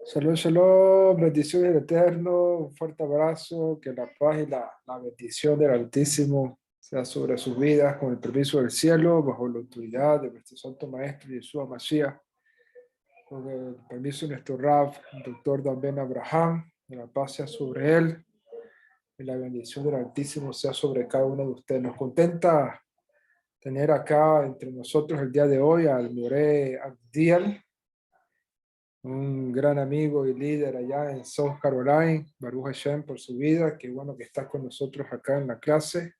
Shalom, shalom, bendiciones del Eterno, un fuerte abrazo, que la paz y la bendición del Altísimo sea sobre sus vidas, con el permiso del cielo, bajo la autoridad de nuestro Santo Maestro Yeshua Mashiach, con el permiso de nuestro Rav, el doctor Dan Ben Abraham, que la paz sea sobre él y la bendición del Altísimo sea sobre cada uno de ustedes. Nos contenta tener acá entre nosotros el día de hoy al More Abdiel, un gran amigo y líder allá en South Carolina, Baruch Hashem por su vida, qué bueno que está con nosotros acá en la clase,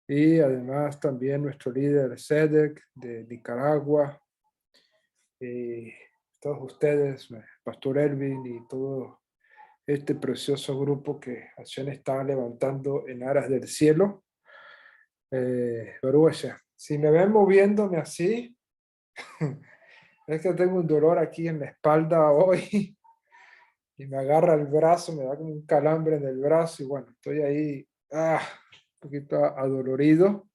y además también nuestro líder Sedek de Nicaragua, y todos ustedes, Pastor Elvin y todo este precioso grupo que Hashem está levantando en aras del cielo. Baruch Hashem. Si me ven moviéndome así, es que tengo un dolor aquí en la espalda hoy y me agarra el brazo, me da como un calambre en el brazo y bueno, estoy ahí un poquito adolorido,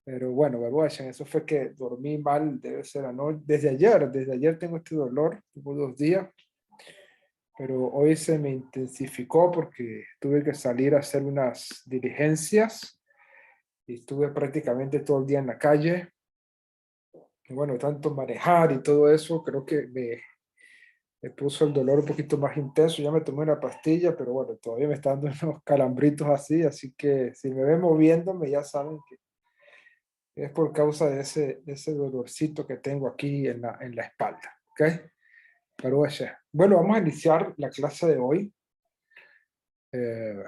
pero bueno, Baruch, eso fue que dormí mal, debe ser anoche, desde ayer tengo este dolor, tuvo 2 días, pero hoy se me intensificó porque tuve que salir a hacer unas diligencias y estuve prácticamente todo el día en la calle, y bueno, tanto manejar y todo eso, creo que me puso el dolor un poquito más intenso. Ya me tomé una pastilla, pero bueno, todavía me están dando unos calambritos así que si me ven moviéndome ya saben que es por causa de ese dolorcito que tengo aquí en la espalda, ¿ok? Pero bueno, vamos a iniciar la clase de hoy. Eh,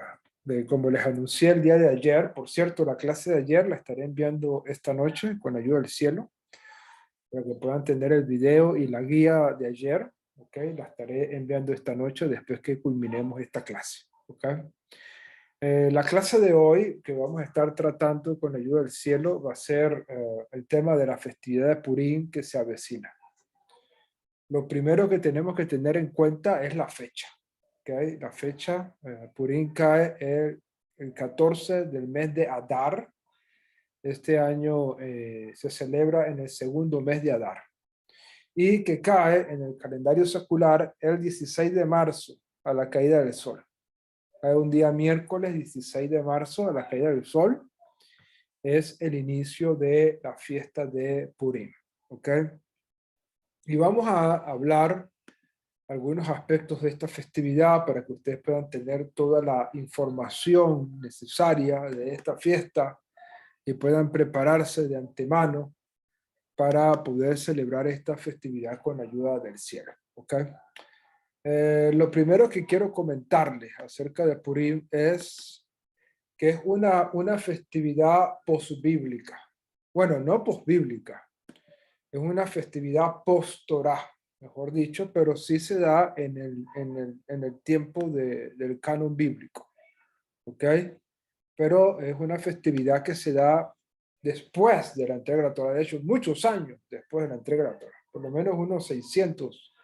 como les anuncié el día de ayer, por cierto, la clase de ayer la estaré enviando esta noche con ayuda del cielo, para que puedan tener el video y la guía de ayer. ¿Ok? La estaré enviando esta noche después que culminemos esta clase. ¿Ok? La clase de hoy que vamos a estar tratando con la ayuda del cielo va a ser el tema de la festividad de Purim que se avecina. Lo primero que tenemos que tener en cuenta es la fecha. ¿Ok? La fecha, Purim cae el 14 del mes de Adar. Este año se celebra en el segundo mes de Adar, y que cae en el calendario secular el 16 de marzo a la caída del sol. Cae un día miércoles 16 de marzo a la caída del sol. Es el inicio de la fiesta de Purim. ¿Ok? Y vamos a hablar algunos aspectos de esta festividad para que ustedes puedan tener toda la información necesaria de esta fiesta y puedan prepararse de antemano para poder celebrar esta festividad con la ayuda del cielo. ¿Ok? Lo primero que quiero comentarles acerca de Purim es que es una festividad posbíblica. Bueno, no posbíblica, es una festividad post-Torah, mejor dicho, pero sí se da en el tiempo del canon bíblico. ¿Ok? Pero es una festividad que se da después de la entrega de la Torah, de hecho, muchos años después de la entrega de la Torah, por lo menos unos 600,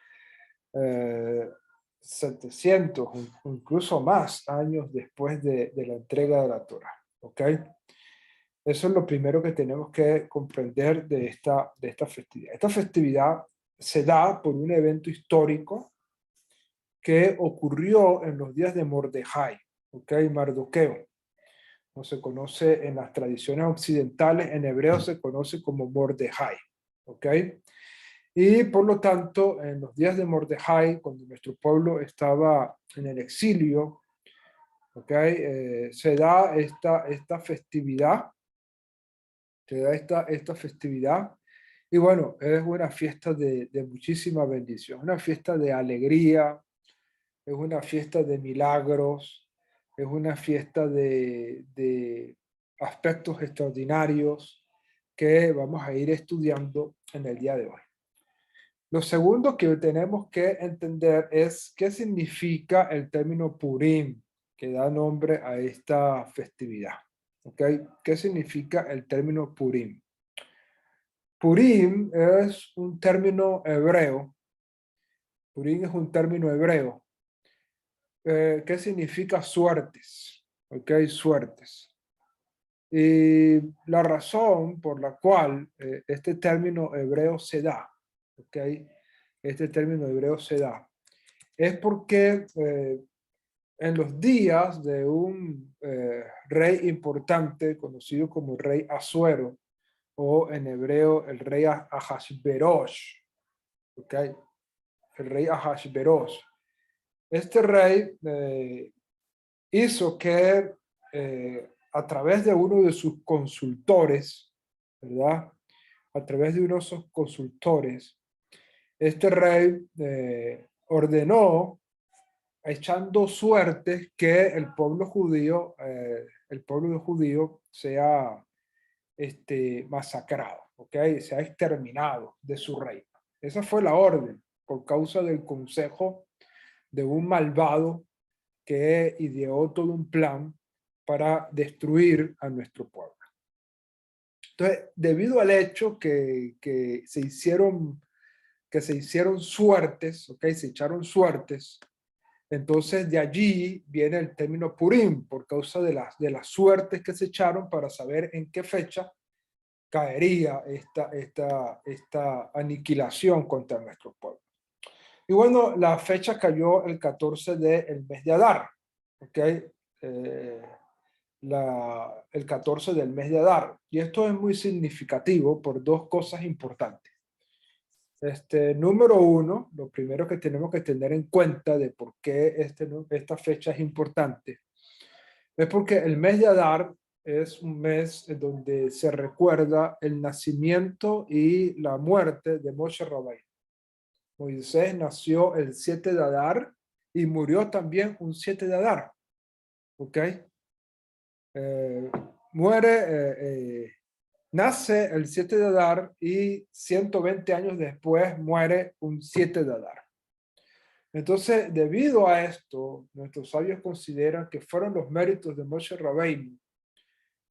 700, incluso más años después de la entrega de la Torah. ¿Ok? Eso es lo primero que tenemos que comprender de esta festividad. Esta festividad se da por un evento histórico que ocurrió en los días de Mordejai, ¿ok? Mardoqueo. No se conoce en las tradiciones occidentales, en hebreo se conoce como Mordejai, ¿ok? Y por lo tanto, en los días de Mordejai, cuando nuestro pueblo estaba en el exilio, ¿ok? Se da esta festividad, esta festividad, y bueno, es una fiesta de muchísima bendición, una fiesta de alegría, es una fiesta de milagros, es una fiesta de aspectos extraordinarios que vamos a ir estudiando en el día de hoy. Lo segundo que tenemos que entender es qué significa el término Purim, que da nombre a esta festividad. ¿Ok? ¿Qué significa el término Purim? Purim es un término hebreo. Purim es un término hebreo. ¿Qué significa suertes? ¿Ok? Suertes. Y la razón por la cual este término hebreo se da, ¿ok? este término hebreo se da? Es porque en los días de un rey importante conocido como rey Asuero, o en hebreo el rey Ahasverosh, ¿ok? El rey Ahasverosh. Este rey hizo que a través de uno de sus consultores, ¿verdad? A través de uno de sus consultores, este rey ordenó, echando suertes, que el pueblo judío sea masacrado, ¿ok? Sea exterminado de su reino. Esa fue la orden, por causa del consejo de un malvado que ideó todo un plan para destruir a nuestro pueblo. Entonces, debido al hecho que se hicieron suertes, ¿ok? Se echaron suertes. Entonces, de allí viene el término Purim, por causa de las suertes que se echaron para saber en qué fecha caería esta aniquilación contra nuestro pueblo. Y bueno, la fecha cayó el 14 del mes de Adar, ¿ok? El 14 del mes de Adar. Y esto es muy significativo por dos cosas importantes. Número uno, lo primero que tenemos que tener en cuenta de por qué esta fecha es importante, es porque el mes de Adar es un mes en donde se recuerda el nacimiento y la muerte de Moshe Rabbeinu. Moisés nació el 7 de Adar y murió también un 7 de Adar. ¿Ok? Muere, nace el 7 de Adar y 120 años después muere un 7 de Adar. Entonces, debido a esto, nuestros sabios consideran que fueron los méritos de Moshe Rabbeinu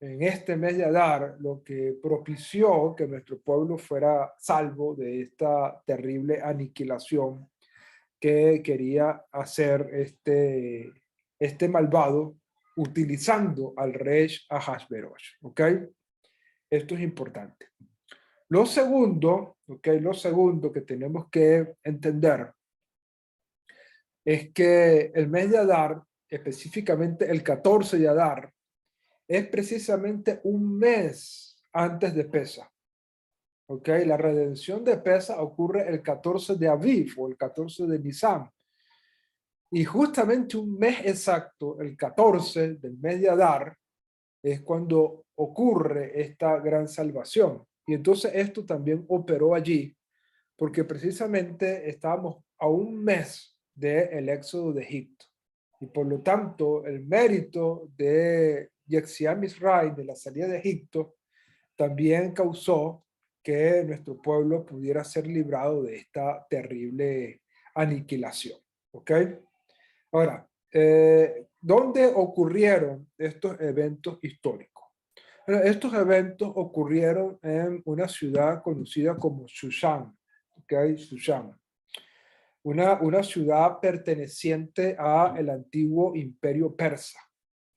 en este mes de Adar lo que propició que nuestro pueblo fuera salvo de esta terrible aniquilación que quería hacer este malvado utilizando al rey Ahasverosh. ¿Ok? Esto es importante. Lo segundo, ¿ok? Lo segundo que tenemos que entender es que el mes de Adar, específicamente el 14 de Adar, es precisamente un mes antes de Pesaj. ¿Ok? La redención de Pesaj ocurre el 14 de Aviv o el 14 de Nisan. Y justamente un mes exacto, el 14 del mes de Adar, es cuando ocurre esta gran salvación. Y entonces esto también operó allí, porque precisamente estábamos a un mes del éxodo de Egipto. Y por lo tanto, el mérito de Yetziat Mitzrayim, de la salida de Egipto, también causó que nuestro pueblo pudiera ser librado de esta terrible aniquilación. ¿Ok? Ahora, ¿dónde ocurrieron estos eventos históricos? Bueno, estos eventos ocurrieron en una ciudad conocida como Shushan, ¿ok? Shushan. Una ciudad perteneciente al antiguo imperio persa,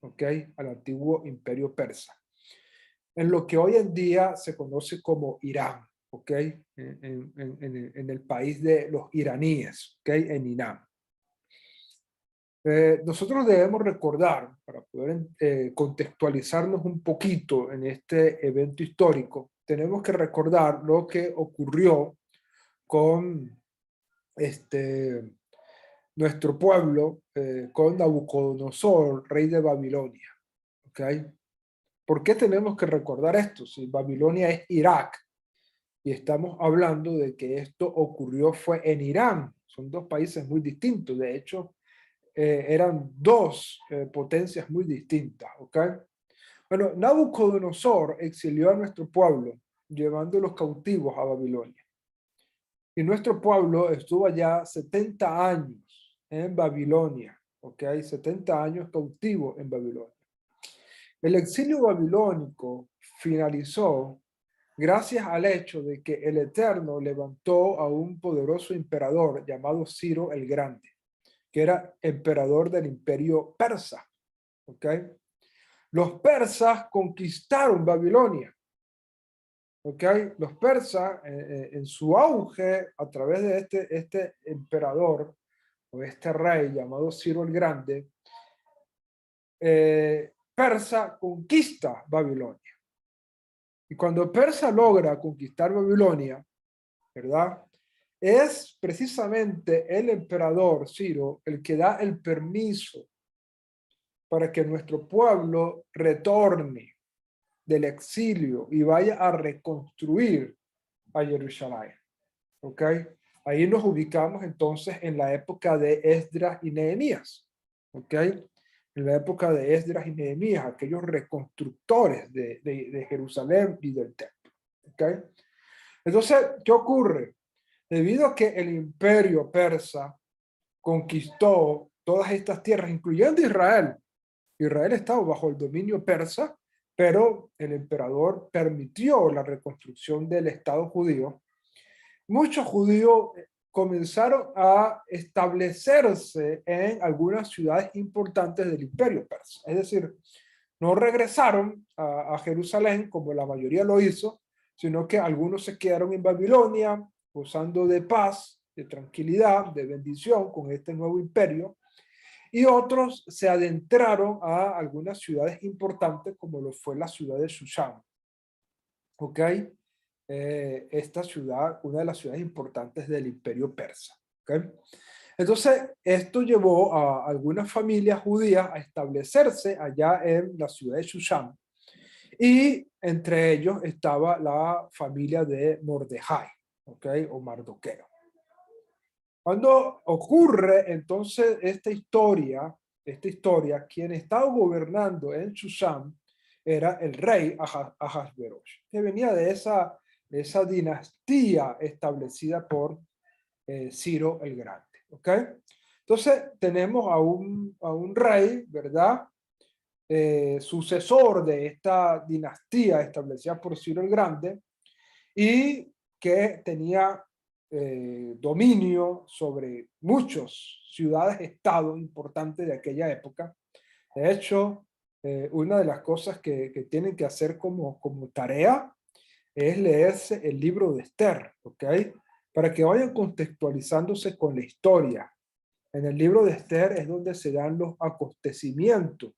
¿ok? Al antiguo imperio persa. En lo que hoy en día se conoce como Irán, ¿ok? En el país de los iraníes, ¿ok? En Irán. Nosotros debemos recordar, para poder contextualizarnos un poquito en este evento histórico, tenemos que recordar lo que ocurrió con nuestro pueblo, con Nabucodonosor, rey de Babilonia. ¿Ok? ¿Por qué tenemos que recordar esto? Si Babilonia es Irak y estamos hablando de que esto ocurrió fue en Irán, son dos países muy distintos, de hecho, eran dos potencias muy distintas, ¿ok? Bueno, Nabucodonosor exilió a nuestro pueblo, llevándolos cautivos a Babilonia. Y nuestro pueblo estuvo allá 70 años en Babilonia, ¿ok? 70 años cautivo en Babilonia. El exilio babilónico finalizó gracias al hecho de que el Eterno levantó a un poderoso emperador llamado Ciro el Grande, que era emperador del imperio persa. ¿Ok? Los persas conquistaron Babilonia. ¿ok? Los persas, en su auge, a través de este emperador o este rey llamado Ciro el Grande, Persa conquista Babilonia. Y cuando Persa logra conquistar Babilonia, ¿verdad? Es precisamente el emperador Ciro el que da el permiso para que nuestro pueblo retorne del exilio y vaya a reconstruir a Jerusalén. ¿Ok? Ahí nos ubicamos entonces en la época de Esdras y Nehemías. ¿Ok? En la época de Esdras y Nehemías, aquellos reconstructores de Jerusalén y del templo. ¿Ok? Entonces, ¿qué ocurre? Debido a que el imperio persa conquistó todas estas tierras, incluyendo Israel. Israel estaba bajo el dominio persa, pero el emperador permitió la reconstrucción del Estado judío. Muchos judíos comenzaron a establecerse en algunas ciudades importantes del imperio persa. Es decir, no regresaron a Jerusalén como la mayoría lo hizo, sino que algunos se quedaron en Babilonia, gozando de paz, de tranquilidad, de bendición con este nuevo imperio, y otros se adentraron a algunas ciudades importantes como lo fue la ciudad de Shushan. ¿Ok? Esta ciudad, una de las ciudades importantes del imperio persa. ¿Ok? Entonces, esto llevó a algunas familias judías a establecerse allá en la ciudad de Shushan, y entre ellos estaba la familia de Mordejai, ¿ok? O Mardoqueo. Cuando ocurre entonces esta historia, quien estaba gobernando en Shushan era el rey Ahasverosh, que venía de esa dinastía establecida por Ciro el Grande. ¿Ok? Entonces tenemos a un rey, ¿verdad? Sucesor de esta dinastía establecida por Ciro el Grande, y que tenía dominio sobre muchas ciudades-estado importantes de aquella época. De hecho, una de las cosas que tienen que hacer como tarea es leerse el libro de Esther, ¿ok? Para que vayan contextualizándose con la historia. En el libro de Esther es donde se dan los acontecimientos,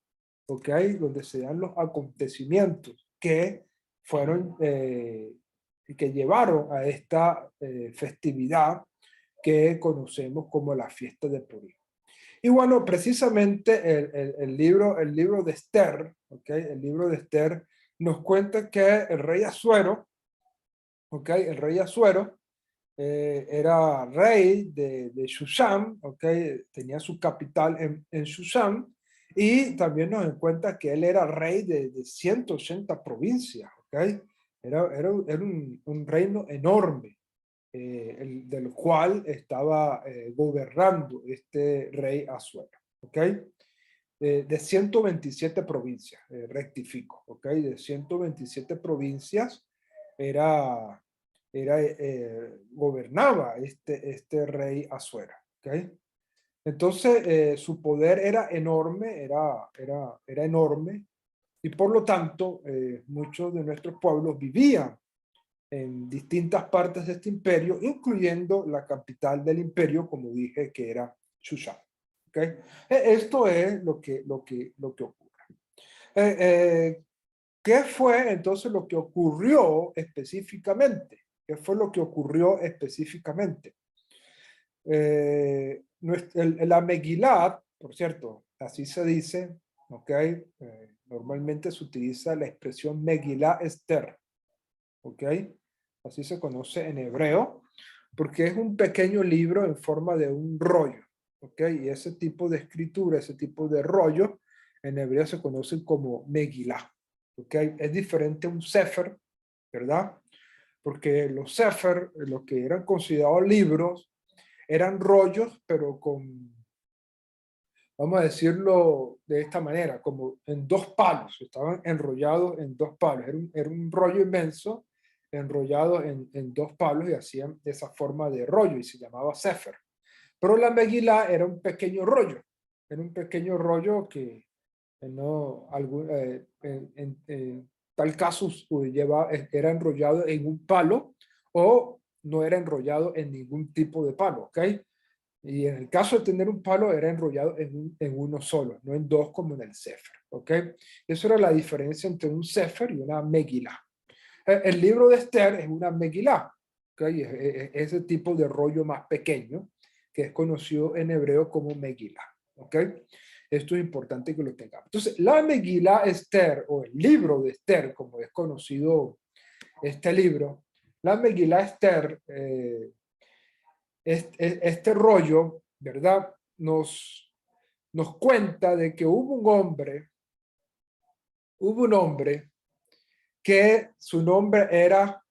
¿ok? Donde se dan los acontecimientos que fueron que llevaron a esta festividad que conocemos como la fiesta de Purim. Y bueno, precisamente el libro de Esther, ¿ok? El libro de Esther nos cuenta que el rey Asuero, ¿ok? El rey Asuero era rey de Shushan, ¿ok? Tenía su capital en Shushan, y también nos en cuenta que él era rey de 180 provincias, ¿ok? Era un reino enorme, del cual estaba gobernando este rey Asuero, ¿ok? De 127 provincias, rectifico, ¿ok? De 127 provincias era gobernaba este rey Asuero, ¿ok? Entonces, su poder era enorme, era enorme, y por lo tanto, muchos de nuestros pueblos vivían en distintas partes de este imperio, incluyendo la capital del imperio, como dije, que era Shushan. ¿Okay? Esto es lo que ocurre. ¿Qué fue entonces lo que ocurrió específicamente? ¿Qué fue lo que ocurrió específicamente? La Megilat, por cierto, así se dice, ¿ok? Normalmente se utiliza la expresión Megilá Esther, ¿ok? Así se conoce en hebreo, porque es un pequeño libro en forma de un rollo, ¿ok? Y ese tipo de escritura, ese tipo de rollo, en hebreo se conocen como Megilá, ¿ok? Es diferente a un Sefer, ¿verdad? Porque los Sefer, los que eran considerados libros, eran rollos, pero con, vamos a decirlo de esta manera, como en dos palos, estaban enrollados en dos palos, era un rollo inmenso, enrollado en dos palos, y hacían esa forma de rollo y se llamaba Sefer. Pero la Megilá era un pequeño rollo, era un pequeño rollo que no, tal caso era enrollado en un palo o no era enrollado en ningún tipo de palo, ¿ok? Y en el caso de tener un palo, era enrollado en uno solo, no en dos como en el Sefer, ¿ok? Eso era la diferencia entre un Sefer y una Megilá. El libro de Esther es una Megilá, ¿ok? Ese tipo de rollo más pequeño, que es conocido en hebreo como Megilá, ¿ok? Esto es importante que lo tengamos. Entonces, la Megilá Esther, o el libro de Esther, como es conocido este libro, la Megilá Esther, este rollo, ¿verdad? Nos cuenta de que hubo un hombre que su nombre era,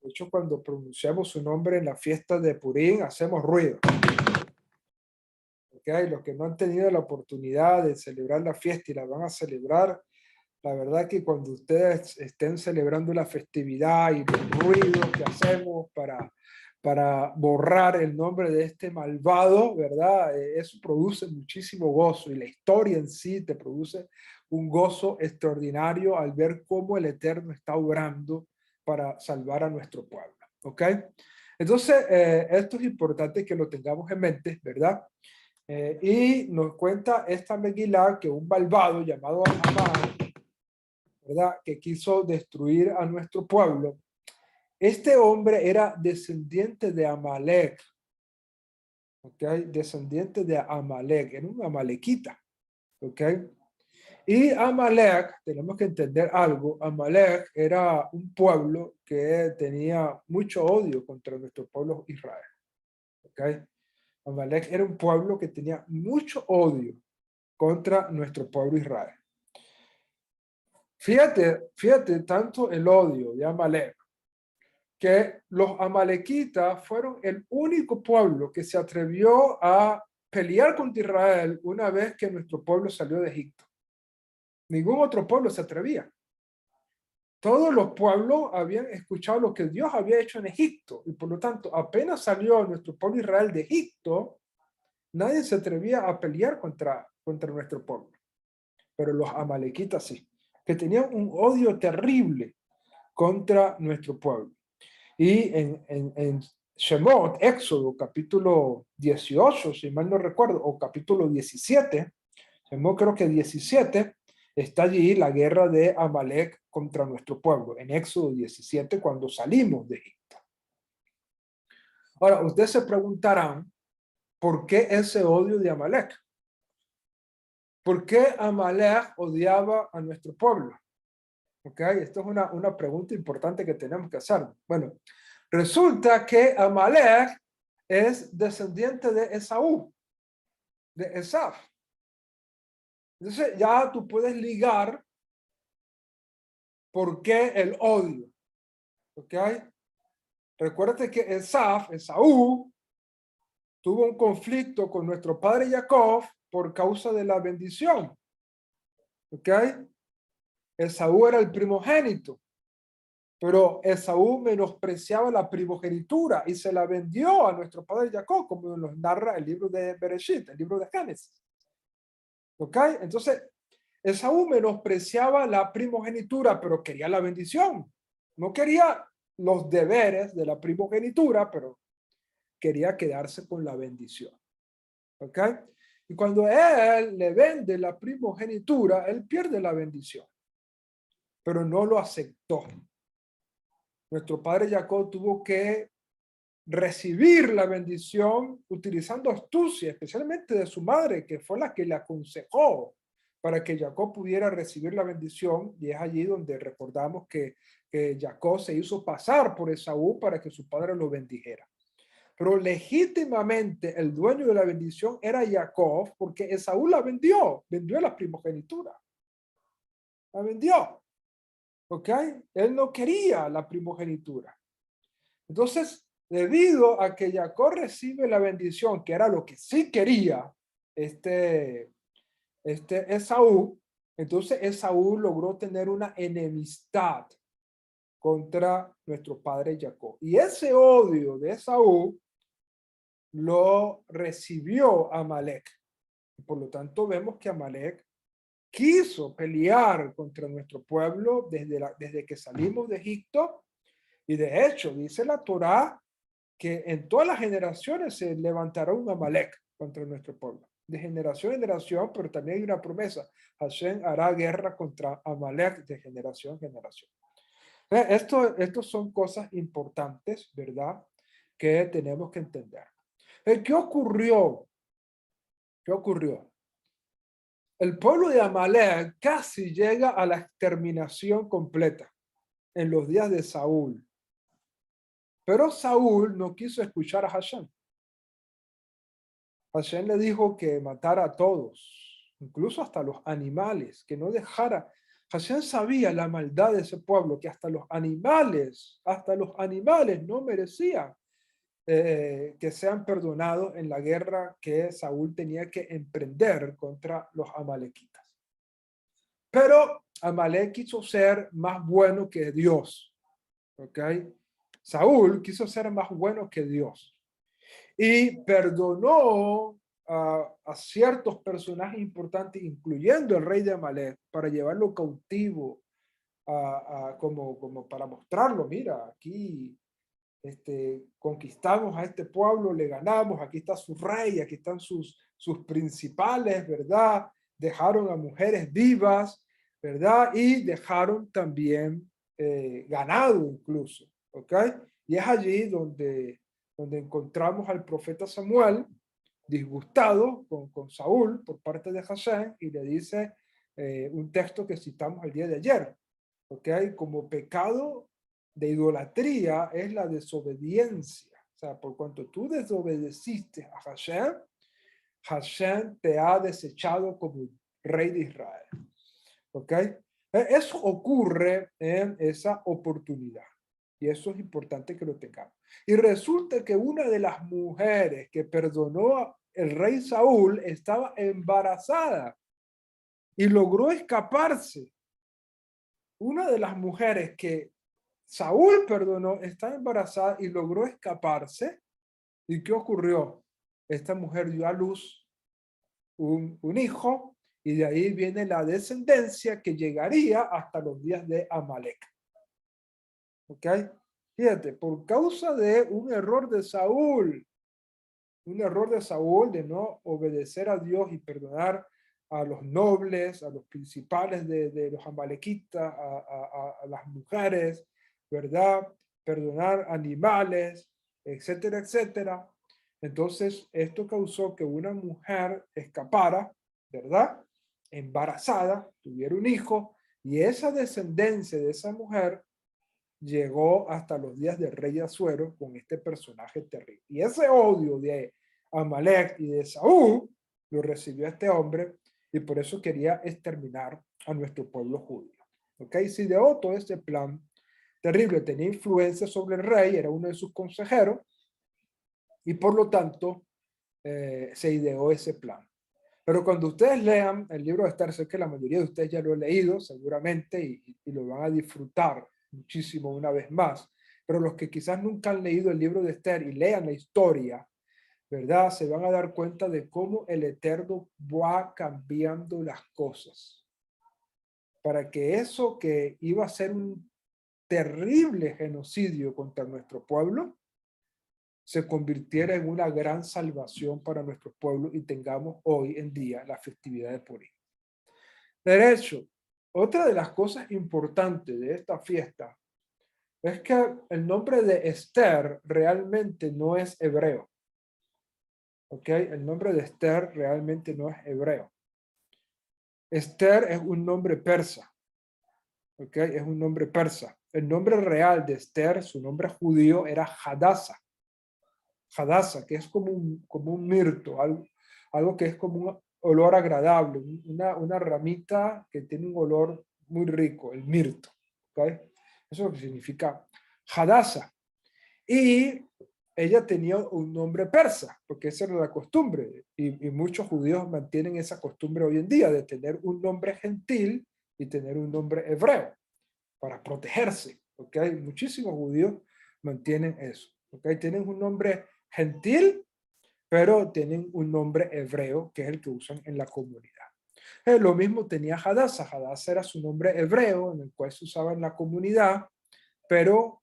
de hecho cuando pronunciamos su nombre en la fiesta de Purim hacemos ruido. ¿Okay? Los que no han tenido la oportunidad de celebrar la fiesta y la van a celebrar, la verdad que cuando ustedes estén celebrando la festividad y los ruidos que hacemos para borrar el nombre de este malvado, ¿verdad? Eso produce muchísimo gozo y la historia en sí te produce un gozo extraordinario al ver cómo el Eterno está obrando para salvar a nuestro pueblo, ¿ok? Entonces, esto es importante que lo tengamos en mente, ¿verdad? Y nos cuenta esta Megilá que un malvado llamado Amán, ¿verdad? Que quiso destruir a nuestro pueblo. Este hombre era descendiente de Amalek, ¿ok? Descendiente de Amalek, era un amalequita, ¿ok? Y Amalek, tenemos que entender algo, Amalek era un pueblo que tenía mucho odio contra nuestro pueblo Israel, ¿ok? Amalek era un pueblo que tenía mucho odio contra nuestro pueblo Israel. Fíjate tanto el odio de Amalek, que los amalequitas fueron el único pueblo que se atrevió a pelear contra Israel una vez que nuestro pueblo salió de Egipto. Ningún otro pueblo se atrevía. Todos los pueblos habían escuchado lo que Dios había hecho en Egipto y por lo tanto apenas salió nuestro pueblo Israel de Egipto, nadie se atrevía a pelear contra nuestro pueblo. Pero los amalequitas sí, que tenían un odio terrible contra nuestro pueblo. Y en Shemot, Éxodo, capítulo 18, si mal no recuerdo, o capítulo 17, Shemot creo que 17, está allí la guerra de Amalek contra nuestro pueblo, en Éxodo 17, cuando salimos de Egipto. Ahora, ustedes se preguntarán, ¿por qué ese odio de Amalek? ¿Por qué Amalek odiaba a nuestro pueblo? Okay, esto es una pregunta importante que tenemos que hacer. Bueno, resulta que Amalek es descendiente de Esaú, de Esaf. Entonces ya tú puedes ligar por qué el odio. ¿Ok? Recuérdate que Esaú, tuvo un conflicto con nuestro padre Jacob por causa de la bendición. ¿Ok? Esaú era el primogénito. Pero Esaú menospreciaba la primogenitura y se la vendió a nuestro padre Jacob, como nos narra el libro de Bereshit, el libro de Génesis. ¿Ok? Entonces, Esaú menospreciaba la primogenitura, pero quería la bendición. No quería los deberes de la primogenitura, pero quería quedarse con la bendición. ¿Ok? Y cuando él le vende la primogenitura, él pierde la bendición, pero no lo aceptó. Nuestro padre Jacob tuvo que recibir la bendición utilizando astucia, especialmente de su madre, que fue la que le aconsejó para que Jacob pudiera recibir la bendición. Y es allí donde recordamos que Jacob se hizo pasar por Esaú para que su padre lo bendijera. Pero legítimamente el dueño de la bendición era Jacob, porque Esaú la vendió la primogenitura. La vendió. ¿Ok? Él no quería la primogenitura. Entonces, debido a que Jacob recibe la bendición, que era lo que sí quería Esaú, entonces Esaú logró tener una enemistad contra nuestro padre Jacob. Y ese odio de Esaú lo recibió Amalek. Por lo tanto, vemos que Amalek quiso pelear contra nuestro pueblo desde que salimos de Egipto. Y de hecho, dice la Torá que en todas las generaciones se levantará un Amalek contra nuestro pueblo. De generación en generación, pero también hay una promesa. Hashem hará guerra contra Amalek de generación en generación. Estos son cosas importantes, ¿verdad? Que tenemos que entender. ¿Qué ocurrió? ¿Qué ocurrió? El pueblo de Amalek casi llega a la exterminación completa en los días de Saúl. Pero Saúl no quiso escuchar a Hashem. Hashem le dijo que matara a todos, incluso hasta los animales, que no dejara. Hashem sabía la maldad de ese pueblo, que hasta los animales no merecían que sean perdonados en la guerra que Saúl tenía que emprender contra los amalequitas. Pero Amalek quiso ser más bueno que Dios. ¿Ok? Saúl quiso ser más bueno que Dios. Y perdonó a ciertos personajes importantes, incluyendo el rey de Amalek, para llevarlo cautivo, como para mostrarlo, mira, aquí conquistamos a este pueblo, le ganamos, aquí está su rey, aquí están sus principales, ¿verdad? Dejaron a mujeres vivas, ¿verdad? Y dejaron también ganado incluso, ¿ok? Y es allí donde encontramos al profeta Samuel disgustado con Saúl por parte de Hashem y le dice un texto que citamos el día de ayer, ¿ok? Como pecado de idolatría es la desobediencia. O sea, por cuanto tú desobedeciste a Hashem, Hashem te ha desechado como rey de Israel. ¿Ok? Eso ocurre en esa oportunidad. Y eso es importante que lo tengamos. Y resulta que una de las mujeres que perdonó el rey Saúl estaba embarazada y logró escaparse. Una de las mujeres que Saúl perdonó está embarazada y logró escaparse. ¿Y qué ocurrió? Esta mujer dio a luz un hijo y de ahí viene la descendencia que llegaría hasta los días de Amalek. ¿Ok? Fíjate, por causa de un error de Saúl de no obedecer a Dios y perdonar a los nobles, a los principales de los amalequitas, a las mujeres, ¿verdad? Perdonar animales, etcétera, etcétera. Entonces, esto causó que una mujer escapara, ¿verdad? Embarazada, tuviera un hijo, y esa descendencia de esa mujer llegó hasta los días del rey Asuero con este personaje terrible. Y ese odio de Amalek y de Saúl lo recibió este hombre y por eso quería exterminar a nuestro pueblo judío. ¿Ok? Se ideó todo este plan terrible, tenía influencia sobre el rey, era uno de sus consejeros y por lo tanto se ideó ese plan. Pero cuando ustedes lean el libro de Esther, sé que la mayoría de ustedes ya lo han leído seguramente y lo van a disfrutar muchísimo una vez más. Pero los que quizás nunca han leído el libro de Esther y lean la historia, ¿verdad? Se van a dar cuenta de cómo el Eterno va cambiando las cosas. Para que eso que iba a ser un terrible genocidio contra nuestro pueblo, se convirtiera en una gran salvación para nuestro pueblo y tengamos hoy en día la festividad de Purim. De hecho, otra de las cosas importantes de esta fiesta es que el nombre de Esther realmente no es hebreo. ¿Ok? El nombre de Esther realmente no es hebreo. Esther es un nombre persa. ¿Ok? Es un nombre persa. El nombre real de Esther, su nombre judío, era Hadassah. Hadassah, que es como un mirto, algo que es como un olor agradable, una ramita que tiene un olor muy rico, el mirto. ¿Okay? Eso es lo que significa Hadassah. Y ella tenía un nombre persa, porque esa era la costumbre, y muchos judíos mantienen esa costumbre hoy en día de tener un nombre gentil y tener un nombre hebreo para protegerse. ¿Okay? Muchísimos judíos mantienen eso. ¿Okay? Tienen un nombre gentil, pero tienen un nombre hebreo que es el que usan en la comunidad. Lo mismo tenía Hadassah. Hadassah era su nombre hebreo, en el cual se usaba en la comunidad, pero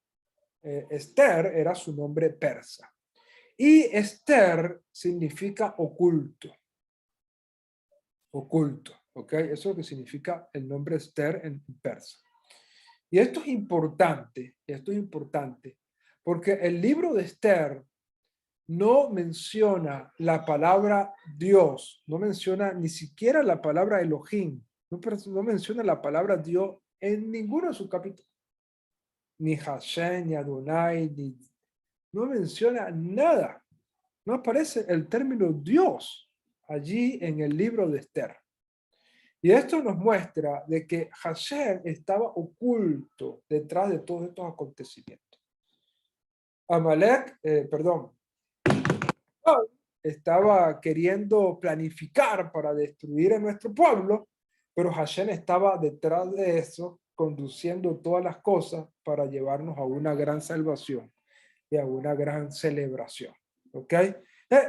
Esther era su nombre persa. Y Esther significa oculto. Oculto, ¿ok? Eso es lo que significa el nombre Esther en persa. Y esto es importante, porque el libro de Esther no menciona la palabra Dios, no menciona ni siquiera la palabra Elohim, no menciona la palabra Dios en ninguno de sus capítulos. Ni Hashem, ni Adonai, no menciona nada. No aparece el término Dios allí en el libro de Esther. Y esto nos muestra de que Hashem estaba oculto detrás de todos estos acontecimientos. Estaba queriendo planificar para destruir a nuestro pueblo, pero Hashem estaba detrás de eso, conduciendo todas las cosas para llevarnos a una gran salvación y a una gran celebración. ¿Ok?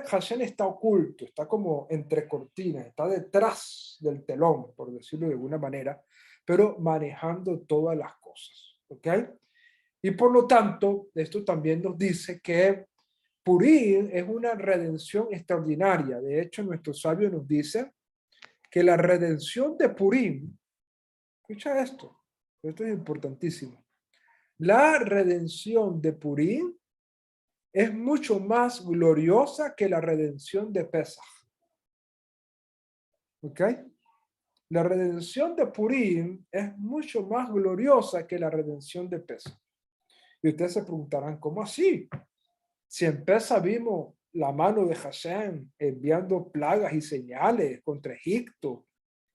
Hashem está oculto, está como entre cortinas, está detrás del telón, por decirlo de alguna manera, pero manejando todas las cosas. ¿Ok? Y por lo tanto, esto también nos dice que Purim es una redención extraordinaria. De hecho, nuestro sabio nos dice que la redención de Purim, escucha esto es importantísimo. La redención de Purim es mucho más gloriosa que la redención de Pesach. ¿Ok? La redención de Purim es mucho más gloriosa que la redención de Pesach. Y ustedes se preguntarán, ¿cómo así? Si en Pesach vimos la mano de Hashem enviando plagas y señales contra Egipto,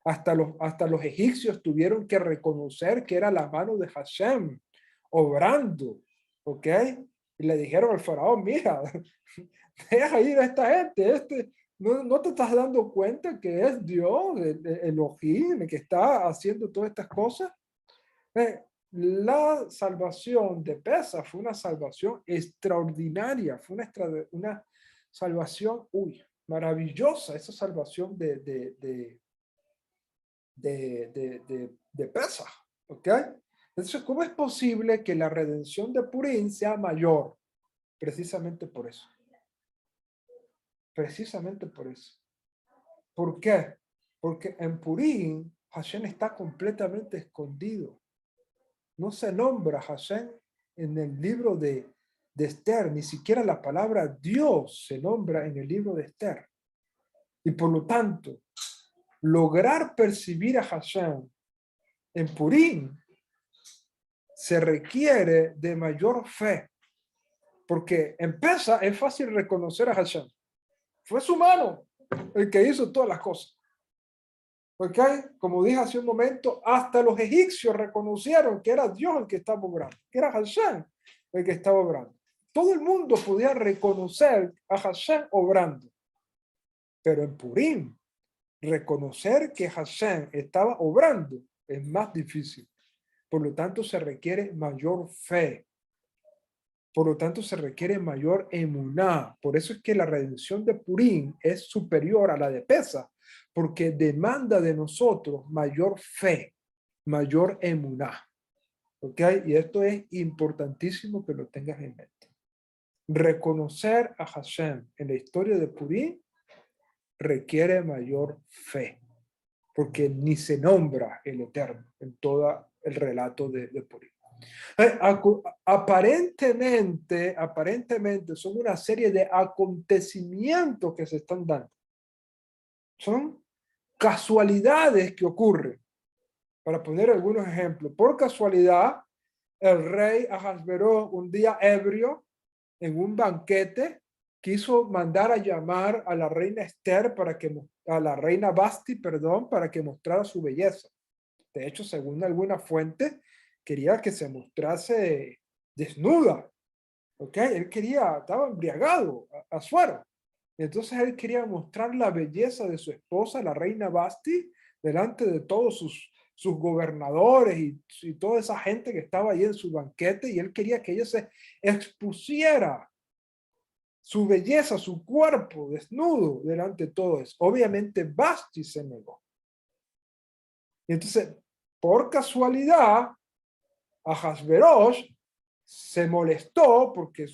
hasta los egipcios tuvieron que reconocer que era la mano de Hashem obrando, ¿ok? Y le dijeron al faraón, mira, deja ir a esta gente, no te estás dando cuenta que es Dios, el Elohim, el que está haciendo todas estas cosas. La salvación de Pesach fue una salvación extraordinaria, fue una salvación, maravillosa, esa salvación de Pesach, ¿ok? Entonces, ¿cómo es posible que la redención de Purim sea mayor? Precisamente por eso. Precisamente por eso. ¿Por qué? Porque en Purim Hashem está completamente escondido. No se nombra Hashem en el libro de Esther, ni siquiera la palabra Dios se nombra en el libro de Esther. Y por lo tanto, lograr percibir a Hashem en Purim se requiere de mayor fe, porque en Pesach es fácil reconocer a Hashem. Fue su mano el que hizo todas las cosas. ¿Ok? Como dije hace un momento, hasta los egipcios reconocieron que era Dios el que estaba obrando, que era Hashem el que estaba obrando. Todo el mundo podía reconocer a Hashem obrando. Pero en Purim, reconocer que Hashem estaba obrando es más difícil. Por lo tanto, se requiere mayor fe. Por lo tanto, se requiere mayor emuná. Por eso es que la redención de Purim es superior a la de Pesach, porque demanda de nosotros mayor fe, mayor emuná. ¿Ok? Y esto es importantísimo que lo tengas en mente. Reconocer a Hashem en la historia de Purim requiere mayor fe, porque ni se nombra el Eterno en todo el relato de Purim. Aparentemente son una serie de acontecimientos que se están dando. Son casualidades que ocurren. Para poner algunos ejemplos, por casualidad, el rey Ahasverós, un día ebrio, en un banquete, quiso mandar a llamar a la reina Esther a la reina Basti, perdón, para que mostrara su belleza. De hecho, según alguna fuente, quería que se mostrase desnuda. ¿Ok? Estaba embriagado a suero. Entonces él quería mostrar la belleza de su esposa, la reina Basti, delante de todos sus gobernadores y toda esa gente que estaba ahí en su banquete, y él quería que ella se expusiera su belleza, su cuerpo desnudo delante de todos. Obviamente Basti se negó. Y entonces, por casualidad, Ahasverosh se molestó porque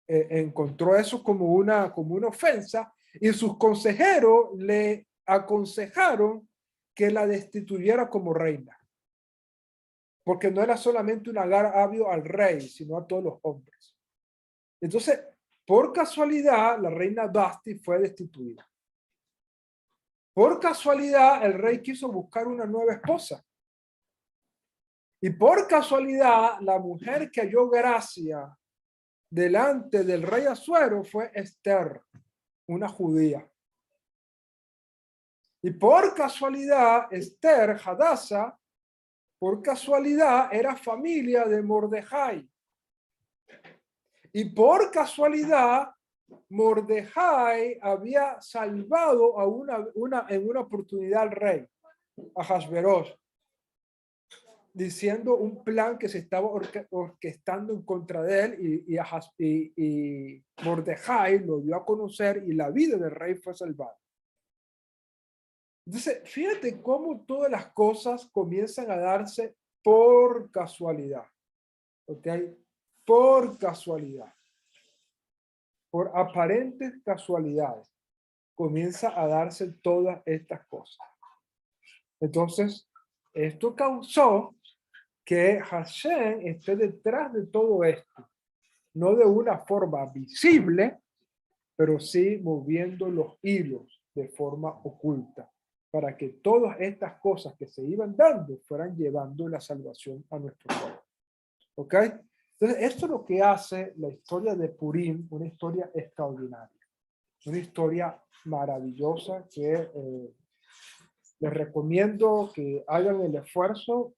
encontró eso como una ofensa, y sus consejeros le aconsejaron que la destituyera como reina, porque no era solamente un agravio al rey, sino a todos los hombres. Entonces, por casualidad, la reina Basti fue destituida. Por casualidad, el rey quiso buscar una nueva esposa. Y por casualidad, la mujer que halló gracia delante del rey Asuero fue Esther, una judía. Y por casualidad, Esther, Hadassah, por casualidad era familia de Mordejai. Y por casualidad, Mordejai había salvado en una oportunidad al rey, a Ahasverosh, diciendo un plan que se estaba orquestando en contra de él, y Mordejai lo dio a conocer y la vida del rey fue salvada. Entonces, fíjate cómo todas las cosas comienzan a darse por casualidad, ¿ok? Por casualidad, por aparentes casualidades, comienza a darse todas estas cosas. Entonces, esto causó que Hashem esté detrás de todo esto, no de una forma visible, pero sí moviendo los hilos de forma oculta, para que todas estas cosas que se iban dando fueran llevando la salvación a nuestro pueblo. ¿Ok? Entonces, esto es lo que hace la historia de Purim, una historia extraordinaria, una historia maravillosa que les recomiendo que hagan el esfuerzo.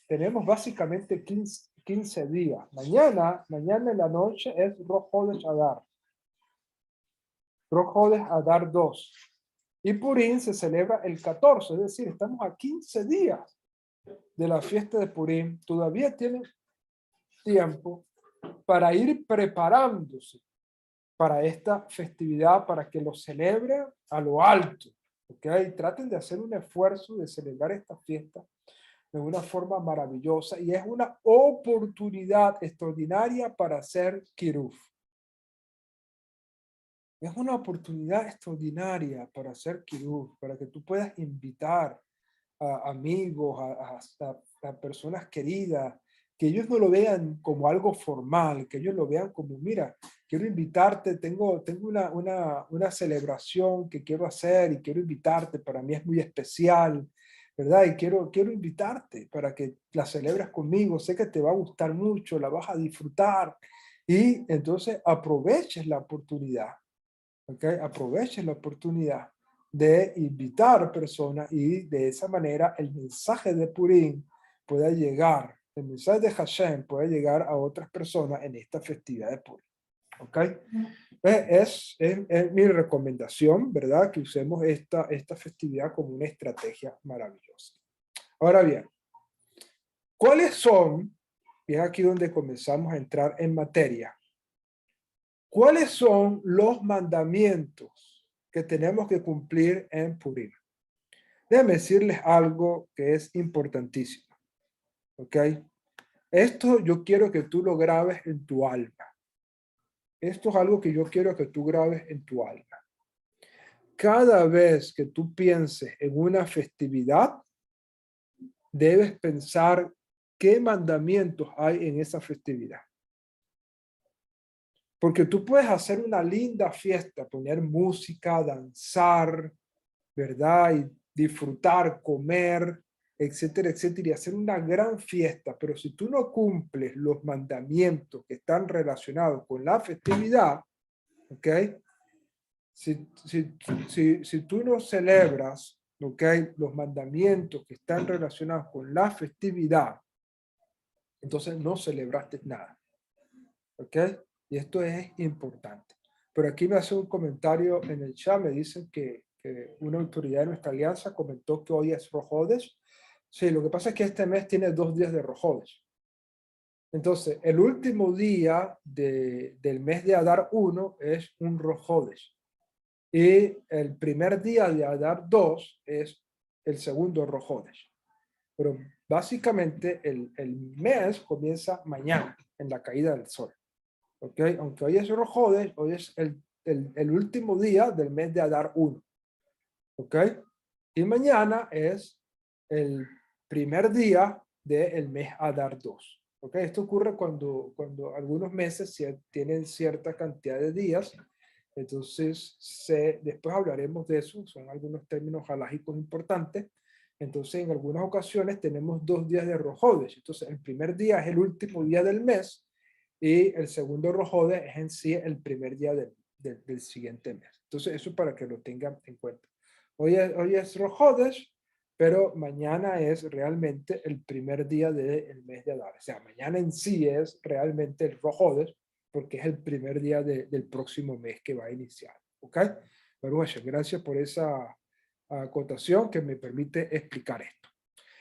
Tenemos básicamente 15 días. Mañana en la noche es Rosh Hodesh Adar. Rosh Hodesh Adar 2. Y Purim se celebra el 14, es decir, estamos a 15 días de la fiesta de Purim. Todavía tienen tiempo para ir preparándose para esta festividad, para que lo celebren a lo alto. ¿Okay? Traten de hacer un esfuerzo de celebrar esta fiesta de una forma maravillosa, y es una oportunidad extraordinaria para hacer kiruf. Es una oportunidad extraordinaria para hacer kiruf, para que tú puedas invitar a amigos, a personas queridas, que ellos no lo vean como algo formal, que ellos lo vean como, mira, quiero invitarte, tengo una celebración que quiero hacer y quiero invitarte, para mí es muy especial, ¿verdad? Y quiero invitarte para que la celebres conmigo, sé que te va a gustar mucho, la vas a disfrutar, y entonces aproveches la oportunidad, ¿ok? Aproveches la oportunidad de invitar personas, y de esa manera el mensaje de Purim pueda llegar, el mensaje de Hashem puede llegar a otras personas en esta festividad de Purim. ¿Ok? Es mi recomendación, ¿verdad? Que usemos esta festividad como una estrategia maravillosa. Ahora bien, ¿cuáles son? Y es aquí donde comenzamos a entrar en materia. ¿Cuáles son los mandamientos que tenemos que cumplir en Purim? Déjenme decirles algo que es importantísimo. ¿Ok? Esto yo quiero que tú lo grabes en tu alma. Esto es algo que yo quiero que tú grabes en tu alma. Cada vez que tú pienses en una festividad, debes pensar qué mandamientos hay en esa festividad. Porque tú puedes hacer una linda fiesta, poner música, danzar, ¿verdad? Y disfrutar, comer, etcétera, etcétera, y hacer una gran fiesta. Pero si tú no cumples los mandamientos que están relacionados con la festividad, ¿ok? Si tú no celebras, ¿ok?, los mandamientos que están relacionados con la festividad, entonces no celebraste nada. ¿Ok? Y esto es importante. Pero aquí me hace un comentario en el chat, me dicen que una autoridad de nuestra alianza comentó que hoy es Rosh Hodesh. Sí, lo que pasa es que este mes tiene 2 días de Rosh Hodesh. Entonces, el último día del mes de Adar 1 es un Rosh Hodesh. Y el primer día de Adar 2 es el segundo Rosh Hodesh. Pero básicamente el mes comienza mañana, en la caída del sol. ¿Ok? Aunque hoy es Rosh Hodesh, hoy es el último día del mes de Adar 1. ¿Ok? Y mañana es el primer día del mes Adar 2. ¿Ok? Esto ocurre cuando algunos meses tienen cierta cantidad de días. Entonces, después hablaremos de eso. Son algunos términos halágicos importantes. Entonces, en algunas ocasiones tenemos 2 días de Rosh Hodesh. Entonces, el primer día es el último día del mes y el segundo Rosh Hodesh es en sí el primer día del siguiente mes. Entonces, eso para que lo tengan en cuenta. Hoy es Rosh Hodesh, pero mañana es realmente el primer día del mes de Adar. O sea, mañana en sí es realmente el Rosh Hodesh, porque es el primer día del próximo mes que va a iniciar. ¿Ok? Bueno, gracias por esa acotación que me permite explicar esto.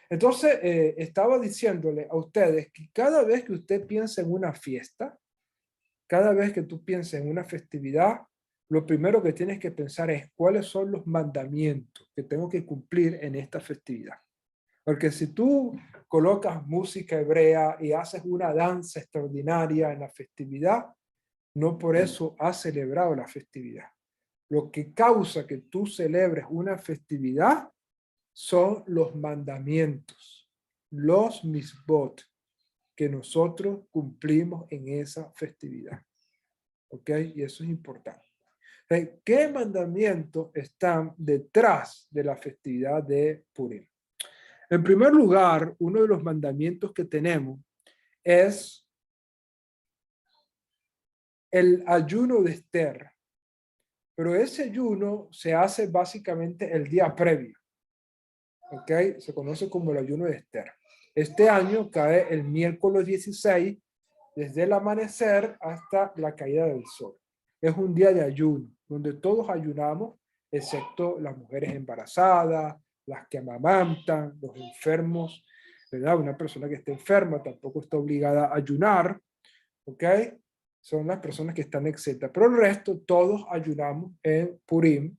Entonces, estaba diciéndole a ustedes que cada vez que usted piensa en una fiesta, cada vez que tú piensas en una festividad, lo primero que tienes que pensar es cuáles son los mandamientos que tengo que cumplir en esta festividad. Porque si tú colocas música hebrea y haces una danza extraordinaria en la festividad, no por eso has celebrado la festividad. Lo que causa que tú celebres una festividad son los mandamientos, los misbot, que nosotros cumplimos en esa festividad. ¿Ok? Y eso es importante. ¿Qué mandamientos están detrás de la festividad de Purim? En primer lugar, uno de los mandamientos que tenemos es el ayuno de Esther. Pero ese ayuno se hace básicamente el día previo. ¿Ok? Se conoce como el ayuno de Esther. Este año cae el miércoles 16, desde el amanecer hasta la caída del sol. Es un día de ayuno, donde todos ayunamos, excepto las mujeres embarazadas, las que amamantan, los enfermos, ¿verdad? Una persona que esté enferma tampoco está obligada a ayunar, ¿ok? Son las personas que están exentas. Pero el resto, todos ayunamos en Purim,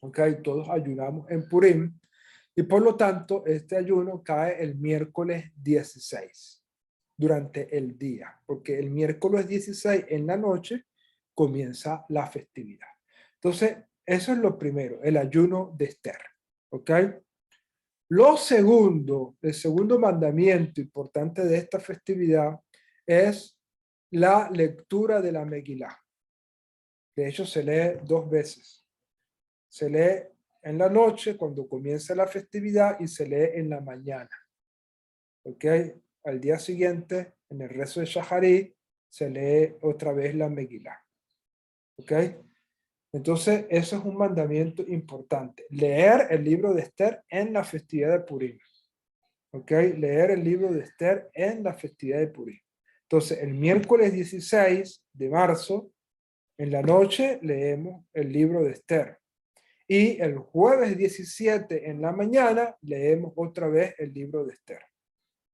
¿ok? Todos ayunamos en Purim. Y por lo tanto, este ayuno cae el miércoles 16 durante el día, porque el miércoles 16 en la noche comienza la festividad. Entonces, eso es lo primero, el ayuno de Esther. ¿Ok? Lo segundo, el segundo mandamiento importante de esta festividad es la lectura de la Megilá. De hecho, se lee 2 veces. Se lee en la noche cuando comienza la festividad y se lee en la mañana. ¿Ok? Al día siguiente, en el rezo de Shaharí, se lee otra vez la Megilá. ¿Ok? Entonces, eso es un mandamiento importante. Leer el libro de Esther en la festividad de Purim. ¿Ok? Leer el libro de Esther en la festividad de Purim. Entonces, el miércoles 16 de marzo, en la noche, leemos el libro de Esther. Y el jueves 17 en la mañana, leemos otra vez el libro de Esther.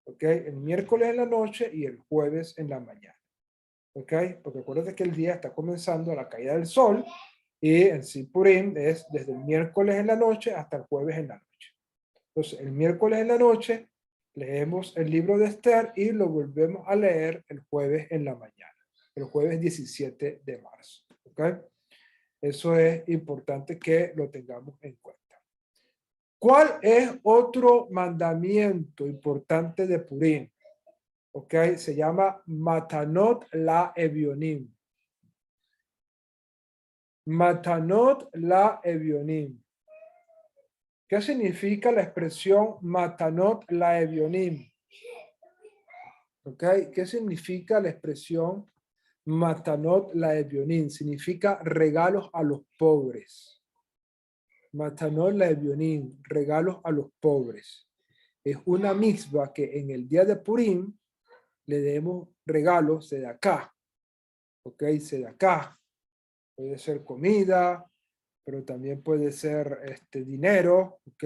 ¿Ok? El miércoles en la noche y el jueves en la mañana. ¿Ok? Porque acuérdate que el día está comenzando a la caída del sol y en sí Purim es desde el miércoles en la noche hasta el jueves en la noche. Entonces, el miércoles en la noche leemos el libro de Esther y lo volvemos a leer el jueves en la mañana, el jueves 17 de marzo. ¿Ok? Eso es importante que lo tengamos en cuenta. ¿Cuál es otro mandamiento importante de Purim? ¿Ok? Se llama Matanot la Evionim. Matanot la Evionim. ¿Qué significa la expresión Matanot la Evionim? ¿Ok? ¿Qué significa la expresión Matanot la Evionim? Significa regalos a los pobres. Matanot la Evionim, regalos a los pobres. Es una misma que en el día de Purim le demos regalos de acá. ¿Ok? De acá. Puede ser comida, pero también puede ser dinero, ¿ok?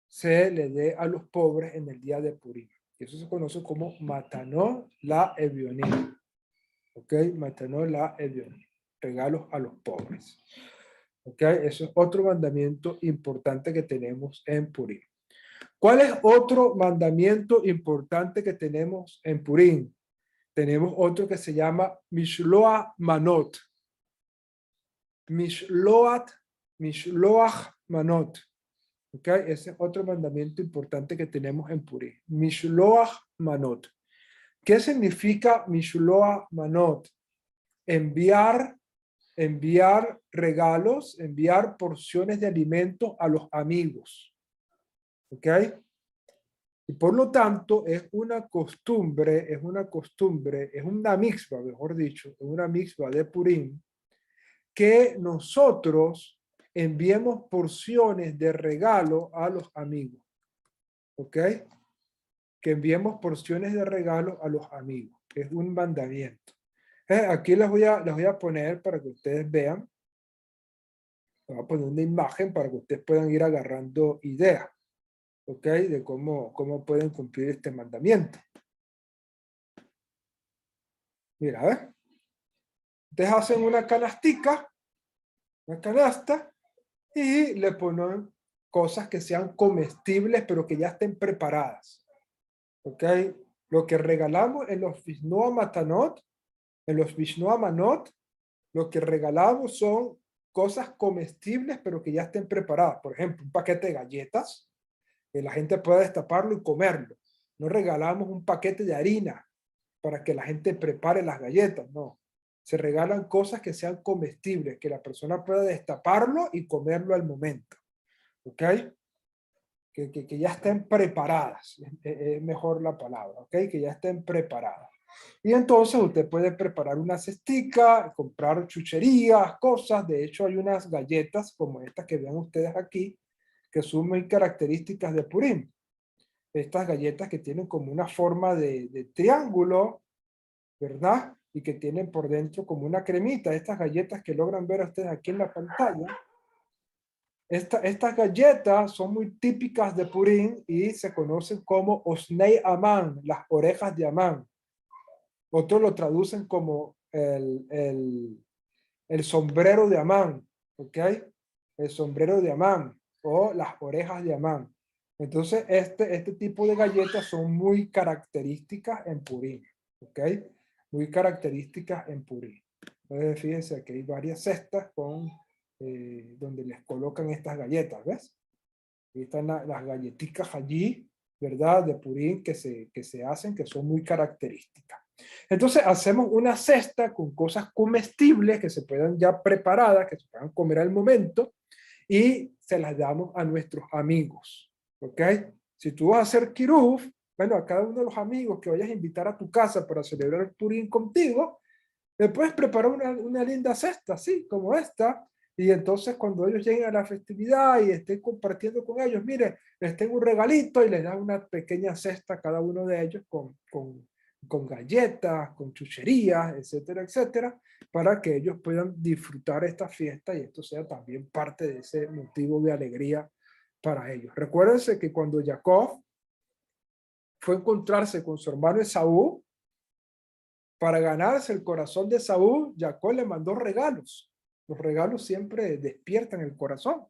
Se le dé a los pobres en el día de Purim. Y eso se conoce como Matanot la Evionim. ¿Ok? Matanot la Evionim. Regalos a los pobres. ¿Ok? Eso es otro mandamiento importante que tenemos en Purim. ¿Cuál es otro mandamiento importante que tenemos en Purim? Tenemos otro que se llama Mishloach Manot. Mishloach Manot. ¿Ok? Ese es otro mandamiento importante que tenemos en Purim. Mishloach Manot. ¿Qué significa Mishloach Manot? Enviar regalos, enviar porciones de alimentos a los amigos. ¿Ok? Y por lo tanto es una costumbre, es una mixva, mejor dicho, es una mixva de Purim, que nosotros enviemos porciones de regalo a los amigos. ¿Ok? Que enviemos porciones de regalo a los amigos. Es un mandamiento. Aquí les voy a poner para que ustedes vean. Les voy a poner una imagen para que ustedes puedan ir agarrando ideas. ¿Ok? De cómo pueden cumplir este mandamiento. Mira, ¿ves? Ustedes hacen una canastica, una canasta, y le ponen cosas que sean comestibles, pero que ya estén preparadas. ¿Ok? Lo que regalamos en los Vishnu Matanot, en los Vishnu Manot, lo que regalamos son cosas comestibles, pero que ya estén preparadas. Por ejemplo, un paquete de galletas, que la gente pueda destaparlo y comerlo. No regalamos un paquete de harina para que la gente prepare las galletas, no. Se regalan cosas que sean comestibles, que la persona pueda destaparlo y comerlo al momento. ¿Ok? Que ya estén preparadas, es mejor la palabra, ¿ok? Que ya estén preparadas. Y entonces usted puede preparar una cestica, comprar chucherías, cosas. De hecho, hay unas galletas como estas que ven ustedes aquí, que son muy características de Purim. Estas galletas que tienen como una forma de triángulo, ¿verdad? Y que tienen por dentro como una cremita. Estas galletas que logran ver ustedes aquí en la pantalla. Estas galletas son muy típicas de Purim y se conocen como Osnei Amán, las orejas de Amán. Otros lo traducen como el sombrero de Amán, ¿ok? El sombrero de Amán o las orejas de Amán. Entonces, este tipo de galletas son muy características en Purim, ¿ok? Muy características en Purim. Entonces, fíjense que hay varias cestas donde les colocan estas galletas, ¿ves? Ahí están las galletitas allí, ¿verdad? De Purim que se hacen, que son muy características. Entonces hacemos una cesta con cosas comestibles que se puedan ya preparadas, que se puedan comer al momento y se las damos a nuestros amigos, ¿ok? Si tú vas a hacer kiruf, bueno, a cada uno de los amigos que vayas a invitar a tu casa para celebrar el Purim contigo, le puedes preparar una linda cesta, así como esta, y entonces cuando ellos lleguen a la festividad y estén compartiendo con ellos, mire, les tengo un regalito y les da una pequeña cesta a cada uno de ellos con galletas, con chucherías, etcétera, etcétera, para que ellos puedan disfrutar esta fiesta y esto sea también parte de ese motivo de alegría para ellos. Recuérdense que cuando Jacob fue a encontrarse con su hermano Esaú, para ganarse el corazón de Saúl, Jacob le mandó regalos. Los regalos siempre despiertan el corazón.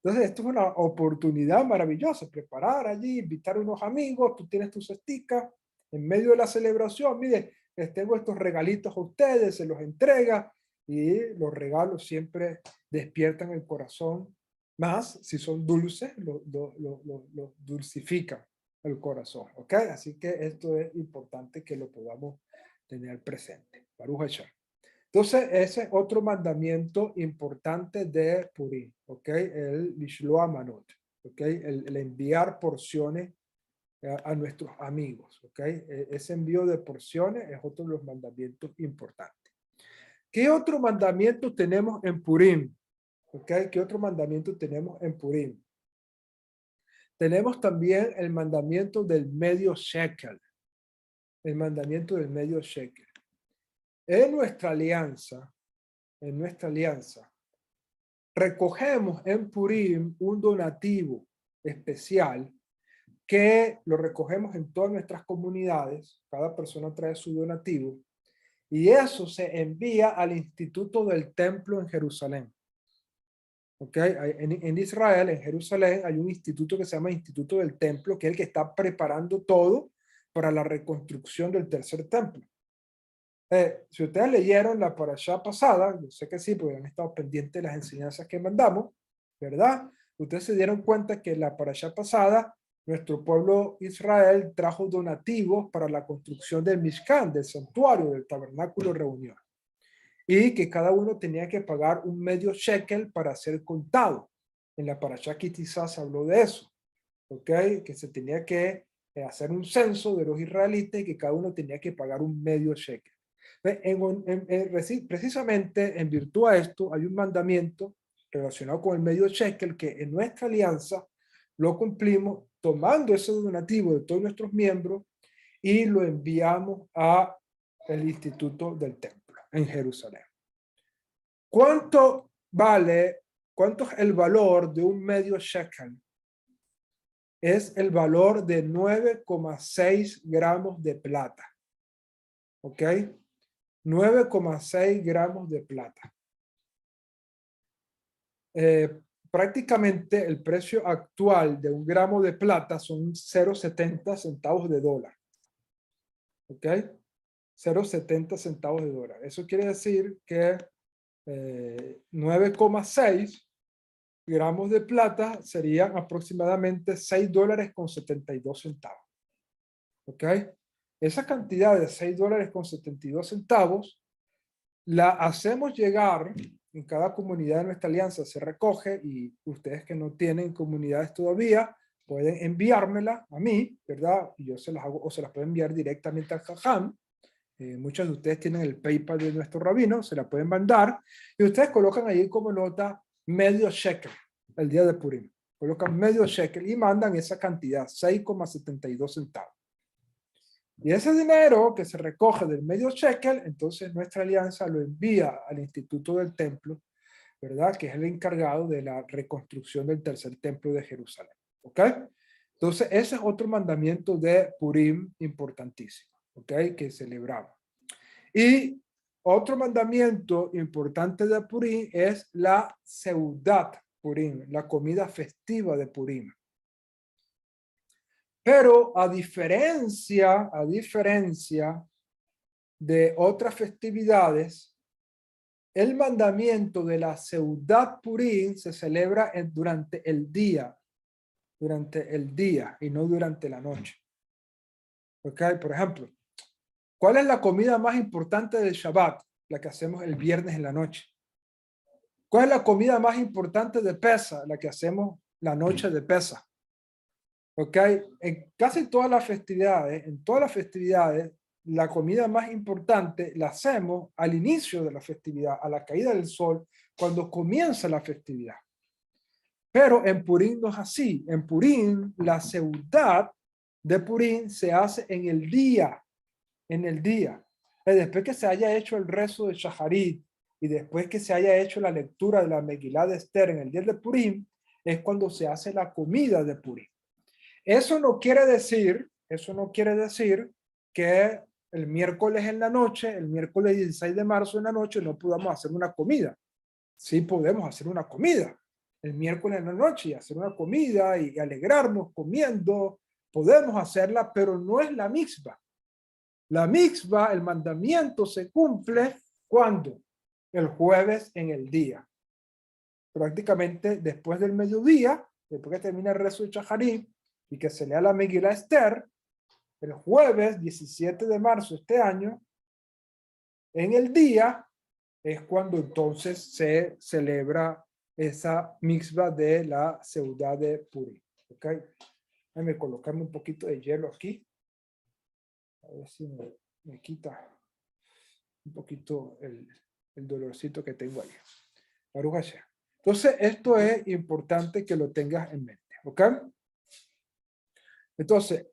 Entonces, esto es una oportunidad maravillosa. Preparar allí, invitar a unos amigos, tú tienes tus cesticas, en medio de la celebración, mire, les tengo estos regalitos a ustedes, se los entrega y los regalos siempre despiertan el corazón. Más, si son dulces, lo dulcifican el corazón. ¿Ok? Así que esto es importante que lo podamos tener presente. Baruch Hashem. Entonces, ese es otro mandamiento importante de Purim, ¿ok? El Mishloach Manot, ¿ok? El enviar porciones a nuestros amigos, ¿ok? Ese envío de porciones es otro de los mandamientos importantes. ¿Qué otro mandamiento tenemos en Purim? ¿Ok? ¿Qué otro mandamiento tenemos en Purim? Tenemos también el mandamiento del medio shekel. El mandamiento del medio shekel. En nuestra alianza, recogemos en Purim un donativo especial que lo recogemos en todas nuestras comunidades. Cada persona trae su donativo y eso se envía al Instituto del Templo en Jerusalén. ¿Ok? En Israel, en Jerusalén, hay un instituto que se llama Instituto del Templo, que es el que está preparando todo para la reconstrucción del tercer templo. Si ustedes leyeron la parashá pasada, yo sé que sí, porque han estado pendientes de las enseñanzas que mandamos, ¿verdad? Ustedes se dieron cuenta que en la parashá pasada, nuestro pueblo Israel trajo donativos para la construcción del Mishkan, del santuario, del tabernáculo de reunión. Y que cada uno tenía que pagar un medio shekel para ser contado. En la parashá Kitizá se habló de eso, ¿ok? Que se tenía que hacer un censo de los israelitas y que cada uno tenía que pagar un medio shekel. Precisamente en virtud a esto hay un mandamiento relacionado con el medio shekel que en nuestra alianza lo cumplimos tomando ese donativo de todos nuestros miembros y lo enviamos a el Instituto del Templo en Jerusalén. ¿Cuánto es el valor de un medio shekel? Es el valor de 9,6 gramos de plata. ¿Ok? 9,6 gramos de plata. Prácticamente el precio actual de un gramo de plata son 0,70 centavos de dólar. ¿Ok? 0,70 centavos de dólar. Eso quiere decir que 9,6 gramos de plata serían aproximadamente 6 dólares con 72 centavos. ¿Ok? Esa cantidad de 6 dólares con 72 centavos la hacemos llegar en cada comunidad de nuestra alianza, se recoge y ustedes que no tienen comunidades todavía pueden enviármela a mí, ¿verdad? Y yo se las hago o se las puedo enviar directamente al Jajam. Muchos de ustedes tienen el PayPal de nuestro rabino, se la pueden mandar y ustedes colocan ahí como nota medio shekel el día de Purim. Colocan medio shekel y mandan esa cantidad, 6,72 centavos. Y ese dinero que se recoge del medio shekel, entonces nuestra alianza lo envía al Instituto del Templo, ¿verdad? Que es el encargado de la reconstrucción del tercer templo de Jerusalén. ¿Ok? Entonces, ese es otro mandamiento de Purim importantísimo, ¿ok? Que celebramos. Y otro mandamiento importante de Purim es la Seudat Purim, la comida festiva de Purim. Pero a diferencia de otras festividades, el mandamiento de la Seudat Purim se celebra durante el día y no durante la noche. ¿Ok? Por ejemplo, ¿cuál es la comida más importante del Shabbat? La que hacemos el viernes en la noche. ¿Cuál es la comida más importante de Pesach? La que hacemos la noche de Pesach. ¿Ok? En casi todas las festividades, la comida más importante la hacemos al inicio de la festividad, a la caída del sol, cuando comienza la festividad. Pero en Purim no es así. En Purim, la Seudat de Purim se hace en el día. Después que se haya hecho el rezo de Shaharit y después que se haya hecho la lectura de la Megilá de Esther en el día de Purim, es cuando se hace la comida de Purim. Eso no quiere decir que el miércoles en la noche, el miércoles 16 de marzo en la noche, no podamos hacer una comida. Sí podemos hacer una comida el miércoles en la noche y hacer una comida y alegrarnos comiendo. Podemos hacerla, pero no es la mitzvah. La mitzvah, el mandamiento, se cumple ¿cuándo? El jueves en el día. Prácticamente después del mediodía, después que termina el rezo de Shaharit y que se lea la Megilá Esther, el jueves 17 de marzo este año, en el día, es cuando entonces se celebra esa mitzvah de la Seudat de Purim. ¿Ok? Déjame colocarme un poquito de hielo aquí. A ver si me quita un poquito el dolorcito que tengo ahí. Baruch Hashem. Entonces, esto es importante que lo tengas en mente. ¿Ok? Entonces,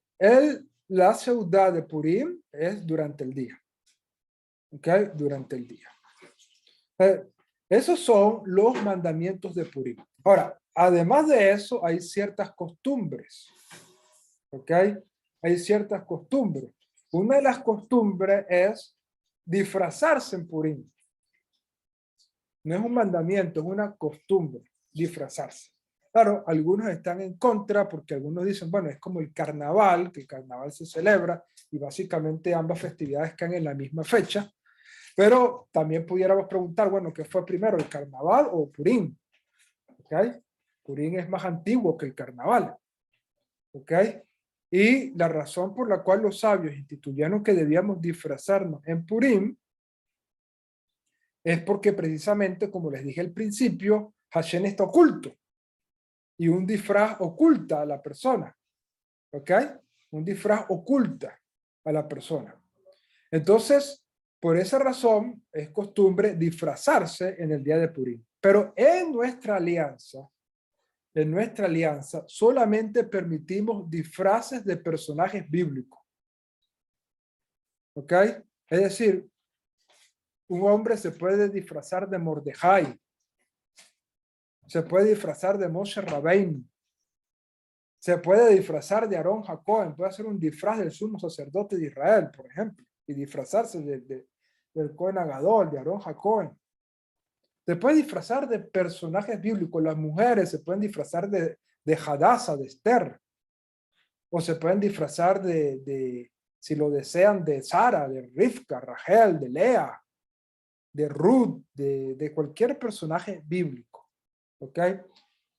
la Seudat de Purim es durante el día. ¿Ok? Durante el día. Esos son los mandamientos de Purim. Ahora, además de eso, hay ciertas costumbres. ¿Ok? Hay ciertas costumbres. Una de las costumbres es disfrazarse en Purim. No es un mandamiento, es una costumbre. disfrazarse. Claro, algunos están en contra porque algunos dicen, bueno, es como el carnaval, que el carnaval se celebra y básicamente ambas festividades caen en la misma fecha, pero también pudiéramos preguntar, bueno, ¿qué fue primero, el carnaval o Purim? ¿Ok? Purim es más antiguo que el carnaval. ¿Ok? Y la razón por la cual los sabios instituyeron que debíamos disfrazarnos en Purim es porque precisamente, como les dije al principio, Hashem está oculto y un disfraz oculta a la persona. ¿Ok? Un disfraz oculta a la persona. Entonces, por esa razón es costumbre disfrazarse en el día de Purim. Pero en nuestra alianza solamente permitimos disfraces de personajes bíblicos. ¿Ok? Es decir, un hombre se puede disfrazar de Mordejai, se puede disfrazar de Moshe Rabbeinu, se puede disfrazar de Aarón Jacob, puede hacer un disfraz del sumo sacerdote de Israel, por ejemplo, y disfrazarse del Cohen Agadol, de Aarón Jacob. Se puede disfrazar de personajes bíblicos. Las mujeres se pueden disfrazar de Hadassah, de Esther, o se pueden disfrazar si lo desean, de Sara, de Rivka, Rachel, de Lea, de Ruth, de cualquier personaje bíblico. ¿Ok?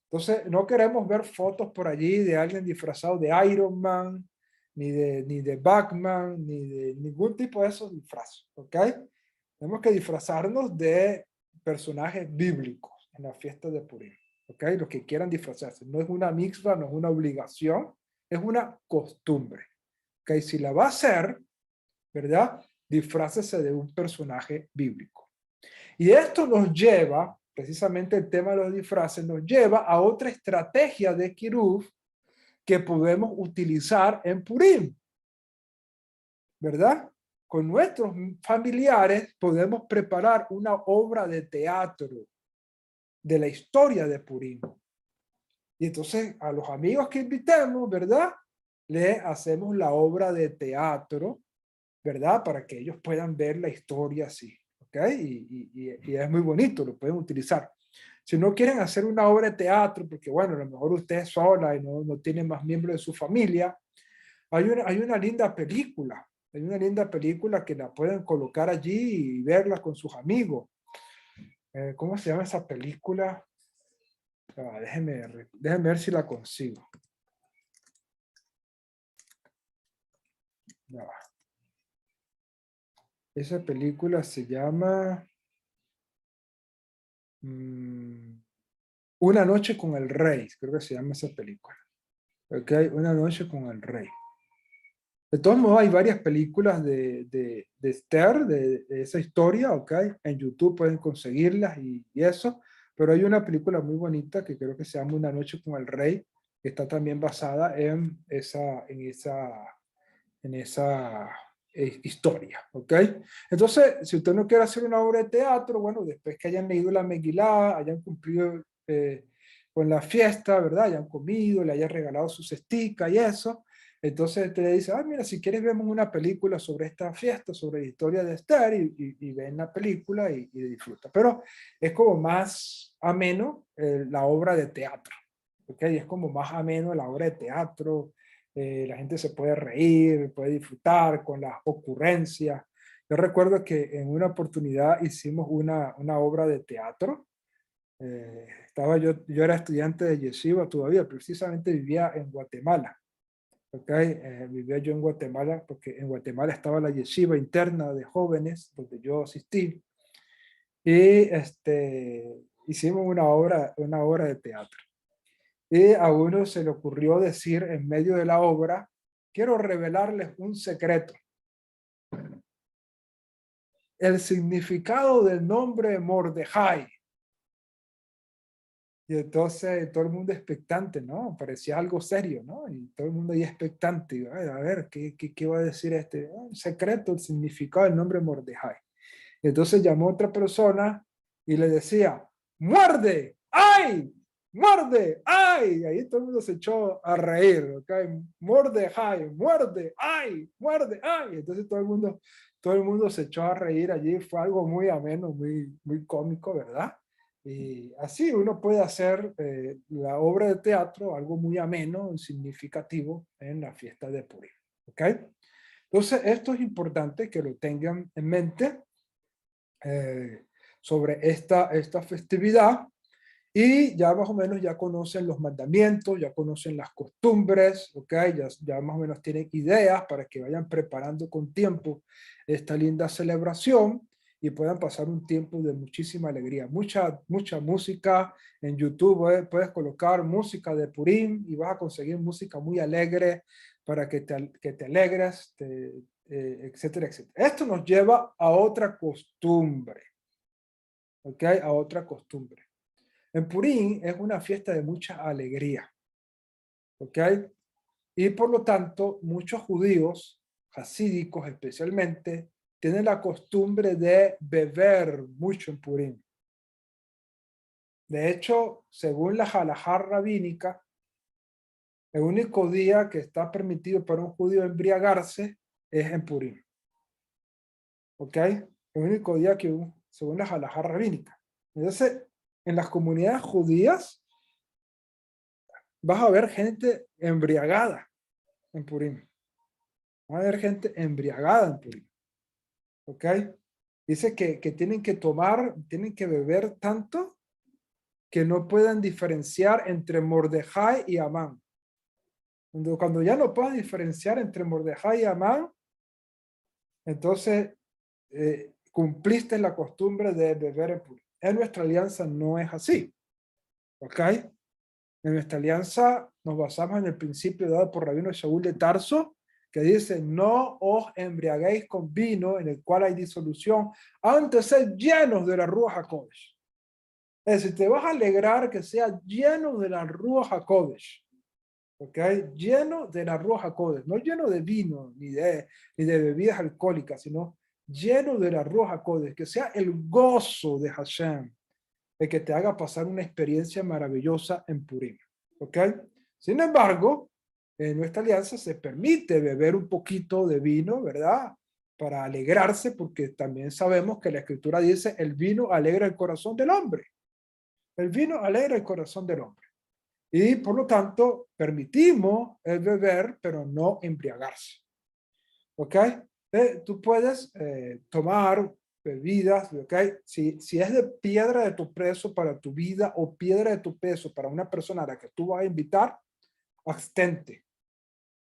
Entonces, no queremos ver fotos por allí de alguien disfrazado de Iron Man, ni de Batman, ni de ningún tipo de esos disfraces. ¿Ok? Tenemos que disfrazarnos de personajes bíblicos en la fiesta de Purim. ¿Ok? Los que quieran disfrazarse. No es una mitzvah, no es una obligación, es una costumbre. ¿Ok? Si la va a hacer, ¿verdad? Disfrácese de un personaje bíblico. Y esto nos lleva, precisamente el tema de los disfraces, nos lleva a otra estrategia de Kiruv que podemos utilizar en Purim, ¿verdad? Con nuestros familiares podemos preparar una obra de teatro de la historia de Purim. Y entonces a los amigos que invitemos, ¿verdad? Le hacemos la obra de teatro, ¿verdad? Para que ellos puedan ver la historia así. ¿Ok? Y es muy bonito, lo pueden utilizar. Si no quieren hacer una obra de teatro, porque bueno, a lo mejor usted es sola y no tiene más miembros de su familia, hay una linda película. Hay una linda película que la pueden colocar allí y verla con sus amigos. ¿Cómo se llama esa película? Déjenme ver si la consigo. Ya va. Esa película se llama Una noche con el rey. Creo que se llama esa película. ¿Ok? Una noche con el rey. De todos modos, hay varias películas de Esther, de esa historia, ¿ok? En YouTube pueden conseguirlas y eso, pero hay una película muy bonita que creo que se llama Una noche con el rey, que está también basada en esa historia, ¿ok? Entonces, si usted no quiere hacer una obra de teatro, bueno, después que hayan leído la Megilá, hayan cumplido con la fiesta, ¿verdad? Hayan comido, le hayan regalado su cestica y eso, entonces te dice, ah, mira, si quieres vemos una película sobre esta fiesta, sobre la historia de Esther y ven la película y disfruta. Pero es como más ameno la obra de teatro, ¿ok? Es como más ameno la obra de teatro, la gente se puede reír, puede disfrutar con las ocurrencias. Yo recuerdo que en una oportunidad hicimos una obra de teatro. Yo era estudiante de Yeshiva todavía, precisamente vivía en Guatemala. Okay, vivía yo en Guatemala porque en Guatemala estaba la yeshiva interna de jóvenes donde yo asistí y hicimos una obra de teatro. Y a uno se le ocurrió decir en medio de la obra, quiero revelarles un secreto. El significado del nombre Mordejai. Y entonces todo el mundo expectante, ¿no? Parecía algo serio, ¿no? Y todo el mundo ahí expectante. Y, a ver, ¿qué va a decir este? Un secreto, el significado del nombre Mordejai. Y entonces llamó a otra persona y le decía, ¡muerde! ¡Ay! ¡Muerde! ¡Ay! Y ahí todo el mundo se echó a reír, ¿ok? Mordejai, muerde, ¡ay! Muerde, ¡ay! Entonces todo el mundo se echó a reír allí. Fue algo muy ameno, muy cómico, ¿verdad? Y así uno puede hacer la obra de teatro algo muy ameno y significativo en la fiesta de Purim. ¿Ok? Entonces, esto es importante que lo tengan en mente sobre esta festividad. Y ya más o menos ya conocen los mandamientos, ya conocen las costumbres, ¿ok? Ya más o menos tienen ideas para que vayan preparando con tiempo esta linda celebración y puedan pasar un tiempo de muchísima alegría. Mucha música en YouTube, puedes colocar música de Purim y vas a conseguir música muy alegre para que te alegres, etcétera, etcétera. Esto nos lleva a otra costumbre, ¿ok? A otra costumbre. En Purim es una fiesta de mucha alegría, ¿ok? Y por lo tanto, muchos judíos, hasídicos especialmente, tienen la costumbre de beber mucho en Purim. De hecho, según la halajá rabínica, el único día que está permitido para un judío embriagarse es en Purim, ¿ok? El único día que, según la halajá rabínica. Entonces, en las comunidades judías vas a ver gente embriagada en Purim. Va a haber gente embriagada en Purim. ¿Ok? Dice que tienen que tienen que beber tanto que no puedan diferenciar entre Mordejai y Amán. Cuando ya no puedan diferenciar entre Mordejai y Amán, entonces cumpliste la costumbre de beber en Purim. En nuestra alianza no es así. ¿Ok? En nuestra alianza nos basamos en el principio dado por Rabino Shaul de Tarso, que dice, no os embriaguéis con vino en el cual hay disolución, antes de ser llenos de la Ruach HaKodesh. Es decir, te vas a alegrar que sea lleno de la Ruach HaKodesh. ¿Ok? Lleno de la Ruach HaKodesh. No lleno de vino ni de bebidas alcohólicas, sino lleno de la Ruach HaKodesh. Que sea el gozo de Hashem, el que te haga pasar una experiencia maravillosa en Purim. ¿Ok? Sin embargo, en nuestra alianza se permite beber un poquito de vino, ¿verdad? Para alegrarse, porque también sabemos que la escritura dice, el vino alegra el corazón del hombre. El vino alegra el corazón del hombre. Y por lo tanto, permitimos el beber, pero no embriagarse. ¿Ok? Tú puedes tomar bebidas, ¿ok? Si es de piedra de tu peso para tu vida o piedra de tu peso para una persona a la que tú vas a invitar, abstente.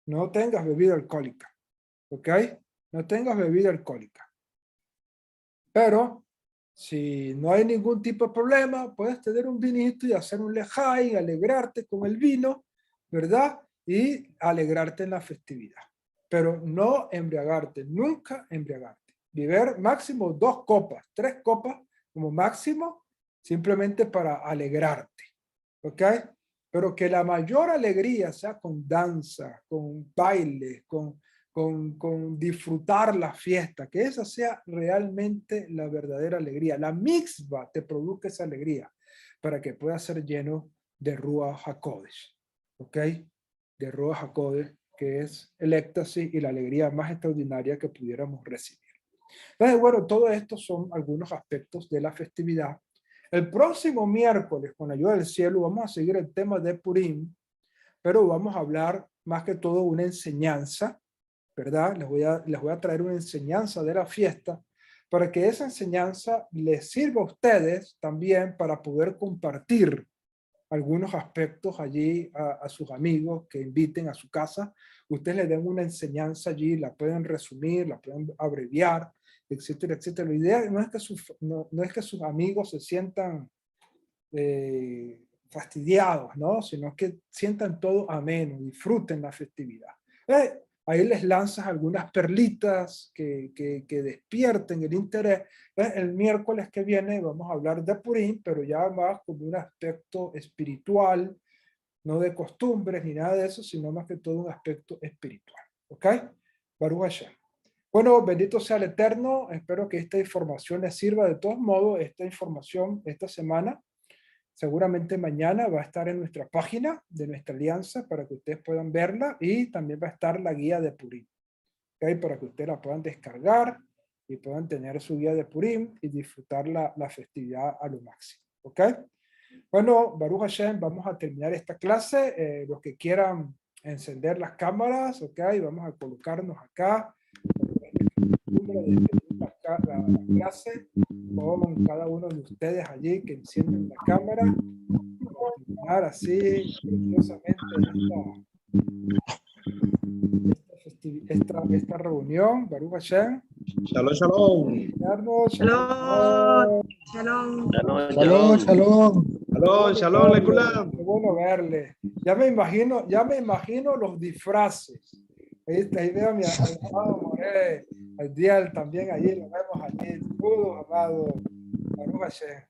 No tengas bebida alcohólica, ¿ok? No tengas bebida alcohólica. Pero si no hay ningún tipo de problema, puedes tener un vinito y hacer un lejay, alegrarte con el vino, ¿verdad? Y alegrarte en la festividad. Pero no embriagarte, nunca embriagarte. Beber máximo 2 copas, 3 copas como máximo, simplemente para alegrarte, ¿ok? Pero que la mayor alegría sea con danza, con baile, con disfrutar la fiesta, que esa sea realmente la verdadera alegría. La mitzvah te produce esa alegría para que puedas ser lleno de Ruach HaKodesh, ¿ok? De Ruach HaKodesh, que es el éxtasis y la alegría más extraordinaria que pudiéramos recibir. Entonces, bueno, todo esto son algunos aspectos de la festividad. El próximo miércoles, con la ayuda del cielo, vamos a seguir el tema de Purim, pero vamos a hablar más que todo una enseñanza, ¿verdad? Les voy a traer una enseñanza de la fiesta para que esa enseñanza les sirva a ustedes también para poder compartir algunos aspectos allí a sus amigos que inviten a su casa. Ustedes les den una enseñanza allí, la pueden resumir, la pueden abreviar, etcétera, etcétera. La idea no es que no es que sus amigos se sientan fastidiados, ¿no? Sino que sientan todo ameno, disfruten la festividad. Ahí les lanzas algunas perlitas que despierten el interés. El miércoles que viene vamos a hablar de Purim, pero ya más como un aspecto espiritual, no de costumbres ni nada de eso, sino más que todo un aspecto espiritual. ¿Ok? Baruch Hashem. Bueno, bendito sea el Eterno. Espero que esta información les sirva. De todos modos, esta información esta semana seguramente mañana va a estar en nuestra página de nuestra alianza para que ustedes puedan verla y también va a estar la guía de Purim, ¿okay? Para que ustedes la puedan descargar y puedan tener su guía de Purim y disfrutar la festividad a lo máximo. ¿Ok? Bueno, Baruch Hashem, vamos a terminar esta clase. Los que quieran encender las cámaras, ¿ok? Vamos a colocarnos acá. Costumbre de despedir la clase con cada uno de ustedes allí que encienden la cámara para terminar así preciosamente esta reunión. Baruch Hashem. Shalom, shalom. Shalom, Shalom. Shalom. Shalom, shalom. Shalom, shalom, Lekulam. Qué bueno verle. Ya me imagino los disfraces. Ahí veo a mi amado Moré, al Dial también allí, lo vemos allí, todos amados. Baruch Hashem.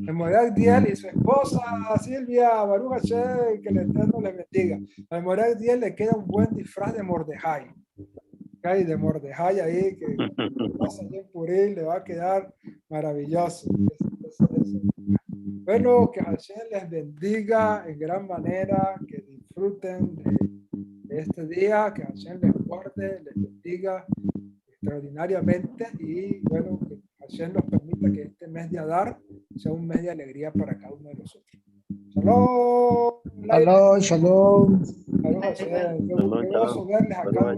El Moré Dial y su esposa Silvia, Baruch Hashem, que el Eterno le bendiga. Al Moré Dial le queda un buen disfraz de Mordejai. Okay, de Mordejai ahí, que pasa allí en Purín, le va a quedar maravilloso. Eso. Bueno, que Hashem les bendiga en gran manera, que disfruten de este día, que Hashem les guarde, les bendiga extraordinariamente y bueno, que Hashem nos permita que este mes de Adar sea un mes de alegría para cada uno de nosotros. ¡Shalom! Shalom, shalom. Shalom, Hashem. Qué gusto verles acá.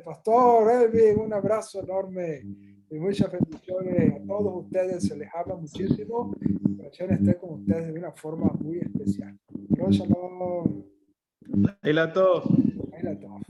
Pastor Elvin, un abrazo enorme y muchas bendiciones a todos ustedes. Se les ama muchísimo. Hashem esté con ustedes de una forma muy especial. Shalom, shalom. Ahí la to. Ahí la tomo.